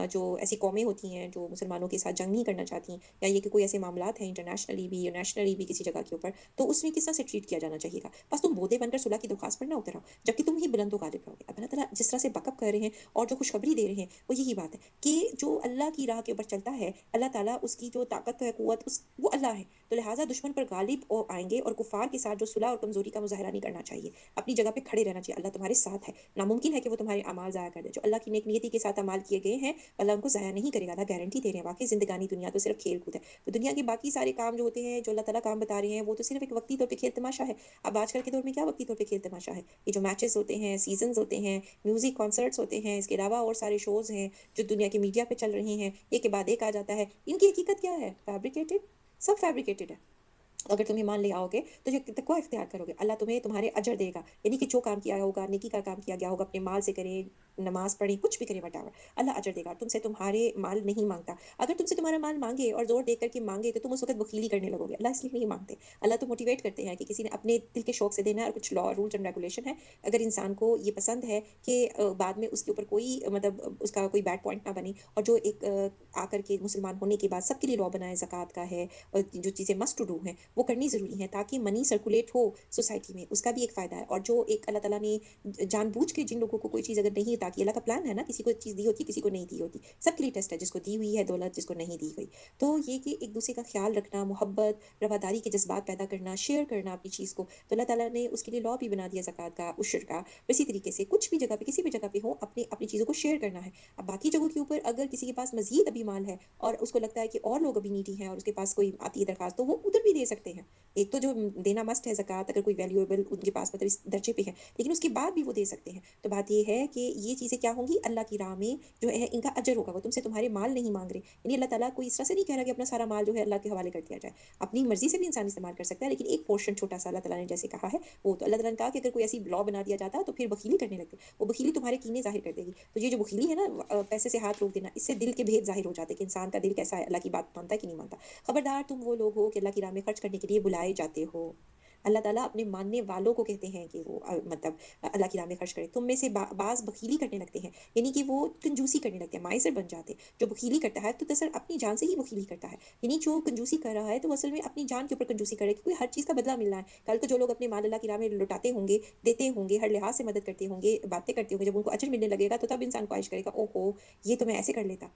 जो ऐसी कौमें होती हैं, जो मुसलमानों के साथ जंग नहीं करना चाहती या ये कि कोई ऐसे मामलात हैं इंटरनेशनली भी या नेशनली भी किसी जगह के ऊपर, तो उसमें किस तरह से ट्रीट किया जाना चाहिए? बस तुम बोदे बनकर सुलह की दरख्वास्त पर ना उतर आओ, जबकि तुम ही बुलंद व गालिब रहोगे। अब अल्लाह ताला जिस तरह से बैकअप कर रहे हैं और जो खुशखबरी दे रहे हैं, वो यही बात है कि जो अल्लाह की राह के ऊपर चलता है, अल्लाह ताला उसकी जो ताकत है, क़ुव्वत वो अल्लाह है। तो लिहाज़ा दुश्मन पर गालिब आएँगे और कुफ़ार के साथ जो सुलह और कमज़ोरी का मुज़ाहिरा नहीं करना चाहिए। अपनी जगह पे खड़े रहना चाहिए, अल्लाह तुम्हारे साथ है। नामुमकिन है कि वो तुम्हारे अमाल ज़ाया कर दे। जो अल्लाह की नेक नियति के साथ अमाल किए गए हैं, अल्लाह उनको ज़ाया नहीं करेगा, अल्लाह गारंटी दे रहे हैं। वाक़ई ज़िंदगानी दुनिया तो सिर्फ़ खेल-कूद है। तो दुनिया के बाकी सारे काम जो होते हैं, जो अल्लाह ताला काम बता रहे हैं, वो तो सिर्फ़ एक वक़्ती तौर पे खेल-तमाशा है। अब आजकल के दौर में क्या वक़्ती तौर पे खेल-तमाशा है? ये जो मैचेज़ होते हैं, सीज़न्स होते हैं, म्यूज़िक कॉन्सर्ट्स होते हैं, इसके अलावा और सारे शोज़ हैं, जो दुनिया की मीडिया पे चल रहे हैं, एक के बाद एक आ जाता है। इनकी हकीकत क्या है? फैब्रिकेटेड, सब फैब्रिकेटेड है। अगर तुम ईमान ले आओगे, तो जो तक़वा इख्तियार करोगे, अल्लाह तुम्हें तुम्हारे अजर देगा। यानी कि जो काम किया होगा, नेकी का काम किया गया होगा, अपने माल से करें, नमाज़ पढ़ें, कुछ भी करें व्हाटएवर, अल्लाह अजर देगा। तुमसे तुम्हारे माल नहीं माँगता। अगर तुमसे तुम्हारा माल माँगे और ज़ोर देकर के माँगे, तो तुम उस वक़्त बख़ीली करने लगोगे। अल्लाह इसलिए नहीं माँगते। अल्लाह तो मोटिवेट करते हैं कि किसी ने अपने दिल के शौक से देना है और कुछ लॉ, रूल्स एंड रेगुलेशन है। अगर इंसान को ये पसंद है कि बाद में उसके ऊपर कोई मतलब उसका कोई बैड पॉइंट ना बने और जो एक आकर के मुसलमान होने के बाद सबके लिए लॉ बनाए, ज़कात का है और जो चीज़ें मस्ट टू डू हैं, वो करनी ज़रूरी है ताकि मनी सर्कुलेट हो सोसाइटी में, उसका भी एक फ़ायदा है। और जो एक अल्लाह ताला ने जानबूझ के जिन लोगों को कोई चीज़ अगर नहीं अता की, अल्लाह का प्लान है ना, किसी को चीज़ दी होती है, किसी को नहीं दी होती। सबके लिए टेस्ट है, जिसको दी हुई है दौलत, जिसको नहीं दी हुई। तो ये कि एक-दूसरे का ख़्याल रखना, मोहब्बत, रवादारी के जज़्बात पैदा करना, शेयर करना अपनी चीज़ को, तो अल्लाह ताला ने उसके लिए लॉ भी बना दिया ज़कात का, उश्र का। इसी तरीके से कुछ भी जगह पे, किसी भी जगह पे हो, अपनी अपनी चीज़ों को शेयर करना है। अब बाकी जगहों के ऊपर अगर किसी के पास मज़ीद अभी माल है और उसको लगता है कि और लोग अभी नीडी हैं और उसके पास कोई आती है दरख़्वास्त, तो वो उधर भी दे सकते हैं। एक तो जो देना मस्ट है ज़कात, अगर कोई वैल्यूएबल उनके पास मतलब इस दर्जे पे है, लेकिन उसके बाद भी वो दे सकते हैं। तो बात ये है कि ये چیزیں کیا ہوں گی؟ اللہ کی راہ میں جو ہے ان کا اجر ہوگا، وہ تم سے تمہارے مال نہیں مانگ رہے، یعنی اللہ تعالیٰ کوئی اس طرح سے نہیں کہہ رہا کہ اپنا سارا مال جو ہے اللہ کے حوالے کر دیا جائے، اپنی مرضی سے بھی انسان استعمال کر سکتا ہے، لیکن ایک پورشن چھوٹا سا اللہ تعالیٰ نے جیسے کہا ہے وہ تو اللہ تعالیٰ نے کہا کہ اگر کوئی ایسی لا بنا دیا جاتا تو پھر بخیلی کرنے لگتے، وہ بخیلی تمہارے کینے ظاہر کر دے گی، تو یہ جو بخیلی ہے نا پیسے سے ہاتھ روک دینا، اس سے دل کے بھید ظاہر ہو جاتے ہیں کہ انسان کا دل کیسا ہے، اللہ کی بات مانتا ہے کہ نہیں مانتا۔ خبردار تم وہ لوگ ہو کہ اللہ کی راہ میں خرچ کرنے کے لیے بلائے جاتے ہو۔ اللہ تعالیٰ اپنے ماننے والوں کو کہتے ہیں کہ وہ مطلب اللہ کی راہ میں خرچ کرے، تم میں سے بعض بخیلی کرنے لگتے ہیں، یعنی کہ وہ کنجوسی کرنے لگتے ہیں، مائزر بن جاتے ہیں۔ جو بخیلی کرتا ہے تو دراصل اپنی جان سے ہی بخیلی کرتا ہے، یعنی جو کنجوسی کر رہا ہے تو وہ اصل میں اپنی جان کے اوپر کنجوسی کر رہا ہے، کیونکہ ہر چیز کا بدلہ مل رہا ہے۔ کل کو جو لوگ اپنے مال اللہ کی راہ میں لٹاتے ہوں گے، دیتے ہوں گے، ہر لحاظ سے مدد کرتے ہوں گے، باتیں کرتے ہوں گے، جب ان کو اجر ملنے لگے گا تو تب انسان خواہش کرے گا او ہو یہ تو میں ایسے کر لیتا۔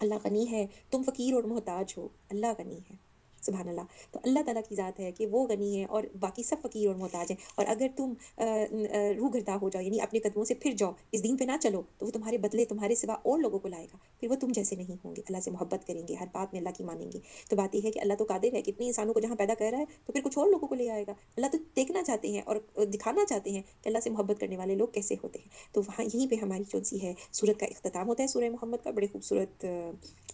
اللہ غنی ہے، تم فقیر اور محتاج ہو، اللہ غنی ہے، سبحان اللہ۔ تو اللہ تعالیٰ کی ذات ہے کہ وہ غنی ہے اور باقی سب فقیر اور محتاج ہیں، اور اگر تم روح گردہ ہو جاؤ، یعنی اپنے قدموں سے پھر جاؤ، اس دین پہ نہ چلو، تو وہ تمہارے بدلے تمہارے سوا اور لوگوں کو لائے گا، پھر وہ تم جیسے نہیں ہوں گے، اللہ سے محبت کریں گے، ہر بات میں اللہ کی مانیں گے۔ تو بات یہ ہے کہ اللہ تو قادر ہے، کتنے انسانوں کو جہاں پیدا کر رہا ہے تو پھر کچھ اور لوگوں کو لے آئے گا۔ اللہ تو دیکھنا چاہتے ہیں اور دکھانا چاہتے ہیں کہ اللہ سے محبت کرنے والے لوگ کیسے ہوتے ہیں۔ تو وہاں یہیں پہ ہماری جو سی ہے سورت کا اختتام ہوتا ہے، سورہ محمد کا بڑے خوبصورت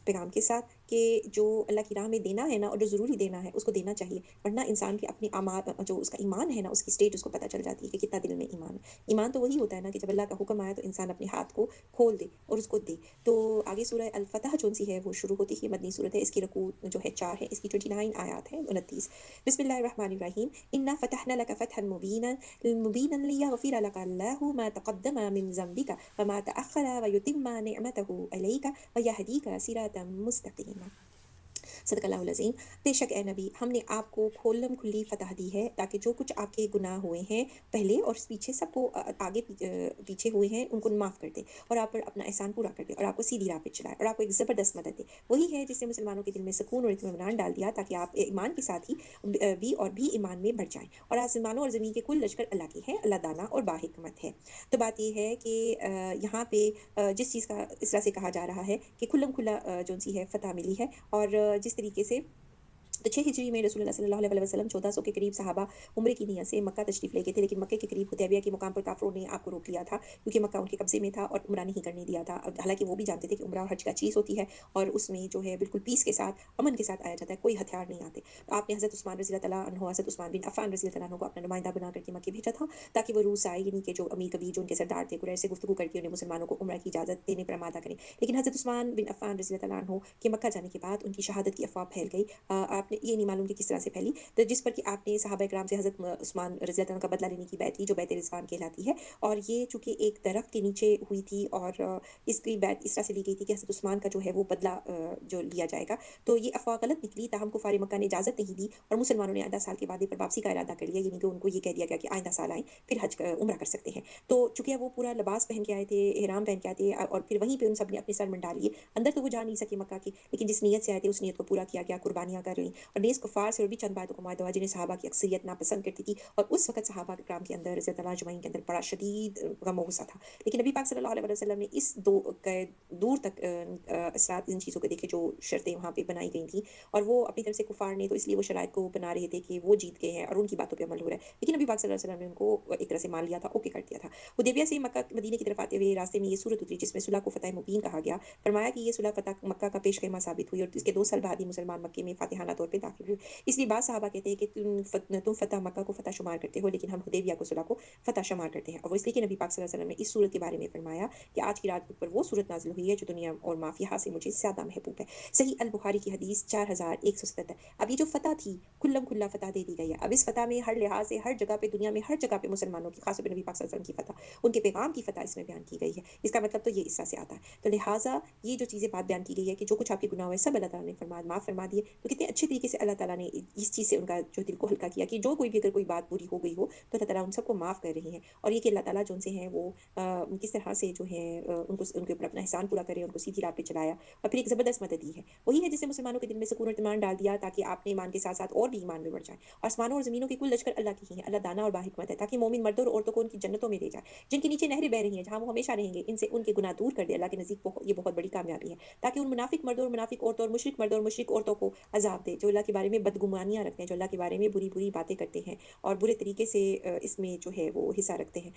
پیغام کے ساتھ کہ جو اللہ کی راہ میں دینا ہے نا اور جو ضروری دینا ہے اس کو دینا چاہیے، ورنہ انسان کے اپنے اعمال جو اس کا ایمان ہے نا اس کی اسٹیج اس کو پتہ چل جاتی ہے کہ کتنا دل میں ایمان ہے۔ ایمان تو وہی ہوتا ہے نا کہ جب اللہ کا حکم آیا تو انسان اپنے ہاتھ کو کھول دے اور اس کو دے۔ تو آگے سورہ الفتح جو سی ہے وہ شروع ہوتی ہے، مدنی صورت ہے، اس کی رکوع جو ہے 4 ہے، اس کی 29 آیات ہیں، 29۔ بسم اللہ الرحمن الرحیم، انا فتحنا لك فتحا مبینا لیغفر لك الله ما تقدم من ذنبك وما تأخر ويتم نعمته عليك ويهديك صراطا مستقیما۔ صدق اللہ العظیم۔ بے شک اے نبی ہم نے آپ کو کھولم کھلی فتح دی ہے تاکہ جو کچھ آپ کے گناہ ہوئے ہیں پہلے اور پیچھے سب کو آگے پیچھے ہوئے ہیں ان کو معاف کر دے اور آپ پر اپنا احسان پورا کر دے اور آپ کو سیدھی راہ پہ چلائے اور آپ کو ایک زبردست مدد دے۔ وہی ہے جس نے مسلمانوں کے دل میں سکون اور اطمینان ڈال دیا تاکہ آپ ایمان کے ساتھ ہی بھی ایمان میں بڑھ جائیں، اور آسمانوں اور زمین کے کل لشکر اللہ کے ہیں، اللہ دانا اور باحکمت ہے۔ تو بات یہ ہے کہ یہاں پہ جس چیز کا اس طرح سے کہا جا رہا ہے کہ کھلم کھلا جو سی ہے فتح ملی ہے، اور جس طریقے سے تو 6 ہجری میں رسول اللہ صلی اللہ علیہ وسلم 1400 کے قریب صحابہ عمرے کی نیت سے مکہ تشریف لے گئے تھے، لیکن مکے کے قریب حدیبیہ کے مقام پر کافروں نے آپ کو روک لیا تھا کیونکہ مکہ ان کے قبضے میں تھا اور عمرہ نہیں کرنے دیا تھا، حالانکہ وہ بھی جانتے تھے کہ عمرہ حج کا چیز ہوتی ہے اور اس میں جو ہے بالکل پیس کے ساتھ امن کے ساتھ آیا جاتا ہے، کوئی ہتھیار نہیں آتے۔ تو آپ نے حضرت عثمان رضی اللہ تعالیٰ عنہ، حضرت عثمان بن عفان رضی اللہ تعالیٰ عنہ کو اپنا نمائندہ بنا کر کے مکے بھیجا تھا تاکہ وہ روس آئے، یعنی کہ جو امیر کبیر جو ان کے سردار تھے قریش سے گفتگو کر کے انہیں مسلمانوں کو عمرہ کی اجازت دینے پر آمادہ کریں، لیکن حضرت عثمان بن عفان رضی اللہ تعالیٰ عنہ کے مکہ جانے کے بعد ان کی شہادت کی افواہ پھیل گئی۔ آپ نے یہ نہیں معلوم کہ کس طرح سے پھیلی، تو جس پر کہ آپ نے صحابہ کرام سے حضرت عثمان رضی اللہ عنہ کا بدلہ لینے کی بیعت لی جو بیعت رضوان کہلاتی ہے، اور یہ چونکہ ایک درخت کے نیچے ہوئی تھی اور اس کی بیعت اس طرح سے لی گئی تھی کہ حضرت عثمان کا جو ہے وہ بدلہ جو لیا جائے گا، تو یہ افواہ غلط نکلی، تاہم کفار مکہ نے اجازت نہیں دی اور مسلمانوں نے آئندہ سال کے وعدے پر واپسی کا ارادہ کر لیا، یعنی کہ ان کو یہ کہہ دیا گیا کہ آئندہ سال آئیں پھر حج عمرہ کر سکتے ہیں۔ تو چونکہ وہ پورا لباس پہن کے آئے تھے، احرام پہن کے آئے تھے، اور پھر وہیں پہ ان سب نے اپنے سر منڈا لیے، اندر تو وہ جا نہیں سکے مکہ کی، لیکن جس نیت سے آئے تھے اس نیت کو پورا کیا گیا، قربانیاں کر لیں، اور نیز کفار سے اور بھی چند باتوں کو معاہدہ ہوا جنہیں صحابہ کی اکثریت ناپسند کرتی تھی، اور اس وقت صحابہ کرام کے اندر رضی اللہ اجمعین کے اندر بڑا شدید غم و غصہ تھا، لیکن نبی پاک صلی اللہ علیہ وسلم نے اس دور تک اثرات ان چیزوں کو دیکھے جو شرطیں وہاں پہ بنائی گئی تھیں، اور وہ اپنی طرف سے کفار نے تو اس لیے وہ شرائط کو بنا رہے تھے کہ وہ جیت گئے ہیں اور ان کی باتوں پہ عمل ہو رہا ہے، لیکن نبی پاک صلی اللہ علیہ وسلم نے ان کو ایک طرح سے مان لیا تھا، اوکے کر دیا تھا۔ حدیبیہ سے مکہ مدینے کی طرف آتے ہوئے راستے میں یہ صورت اتری جس میں صلح کو فتح مبین کہا گیا، فرمایا کہ یہ صلح فتح مکہ کا پیش خیمہ ثابت ہوئی اور اس کے 2 سال بعد ہی مسلمان مکے میں فاتحانہ طور پہ داخل ہوئے، اس لیے بعض صحابہ کہتے ہیں کہ تم فتح مکہ کو فتح شمار کرتے ہو لیکن ہم حدیبیہ کو صلح کو فتح شمار کرتے ہیں، اور وہ اس لیے کہ نبی پاک صلی اللہ علیہ وسلم نے اس صورت کے بارے میں فرمایا کہ آج کی رات پر وہ صورت نازل ہوئی ہے جو دنیا اور ما فیہا سے مجھے زیادہ محبوب ہے۔ صحیح البخاری کی حدیث 4177۔ اب یہ جو فتح تھی کھلم کھلا فتح دے دی گئی ہے، اب اس فتح میں ہر لحاظ سے ہر جگہ پہ دنیا میں ہر جگہ پہ مسلمانوں کی، خاص طور پہ نبی پاک صلی اللہ علیہ وسلم کی فتح، ان کے پیغام کی فتح اس میں بیان کی گئی ہے، اس کا مطلب تو یہ اس طرح سے آتا ہے۔ تو لہٰذا یہ جو چیزیں بات بیان کی گئی ہے کہ جو کچھ آپ کے گناہ ہوئے سب اللہ تعالیٰ نے معاف فرما دیے، تو کتنے اچھے طریقے سے اللہ تعالیٰ نے اس چیز سے ان کا جو دل کو ہلکا کیا کہ جو کوئی بھی اگر کوئی بات بری ہو گئی ہو تو اللہ تعالیٰ ان سب کو معاف کر رہے ہیں، اور یہ کہ اللہ تعالیٰ جو ان سے ہیں وہ کس طرح سے جو ہے ان کے اوپر اپنا احسان پورا کرے، ان کو سیدھی راہ پہ چلایا اور پھر ایک زبردست مدد دی ہے، وہی ہے جس نے مسلمانوں کے دل میں سکون اور اطمینان ڈال دیا تاکہ آپ نے ایمان کے ساتھ ساتھ اور بھی ایمان میں بڑھ جائیں، اور آسمانوں اور زمینوں کی کل لشکر اللہ کی ہی ہیں، اللہ دانا اور باحکمت ہے، تاکہ مومن مردوں اور عورتوں کو ان کی جنتوں میں لے جائے جن کے نیچے نہریں بہ رہی ہیں جہاں وہ ہمیشہ رہیں گے، ان سے ان کے گناہ دور کر دے، اللہ کے نزدیک یہ بہت بڑی کامیابی ہے، تاکہ ان منافق مردوں اور منافق عورتوں اور مشرک مردوں اور مشرک عورتوں کو عذاب دے جو اللہ کے بارے میں بدگمانیاں رکھتے ہیں، جو اللہ کے بارے میں بری بری باتیں کرتے ہیں اور برے طریقے سے اس میں جو ہے وہ حصہ رکھتے ہیں۔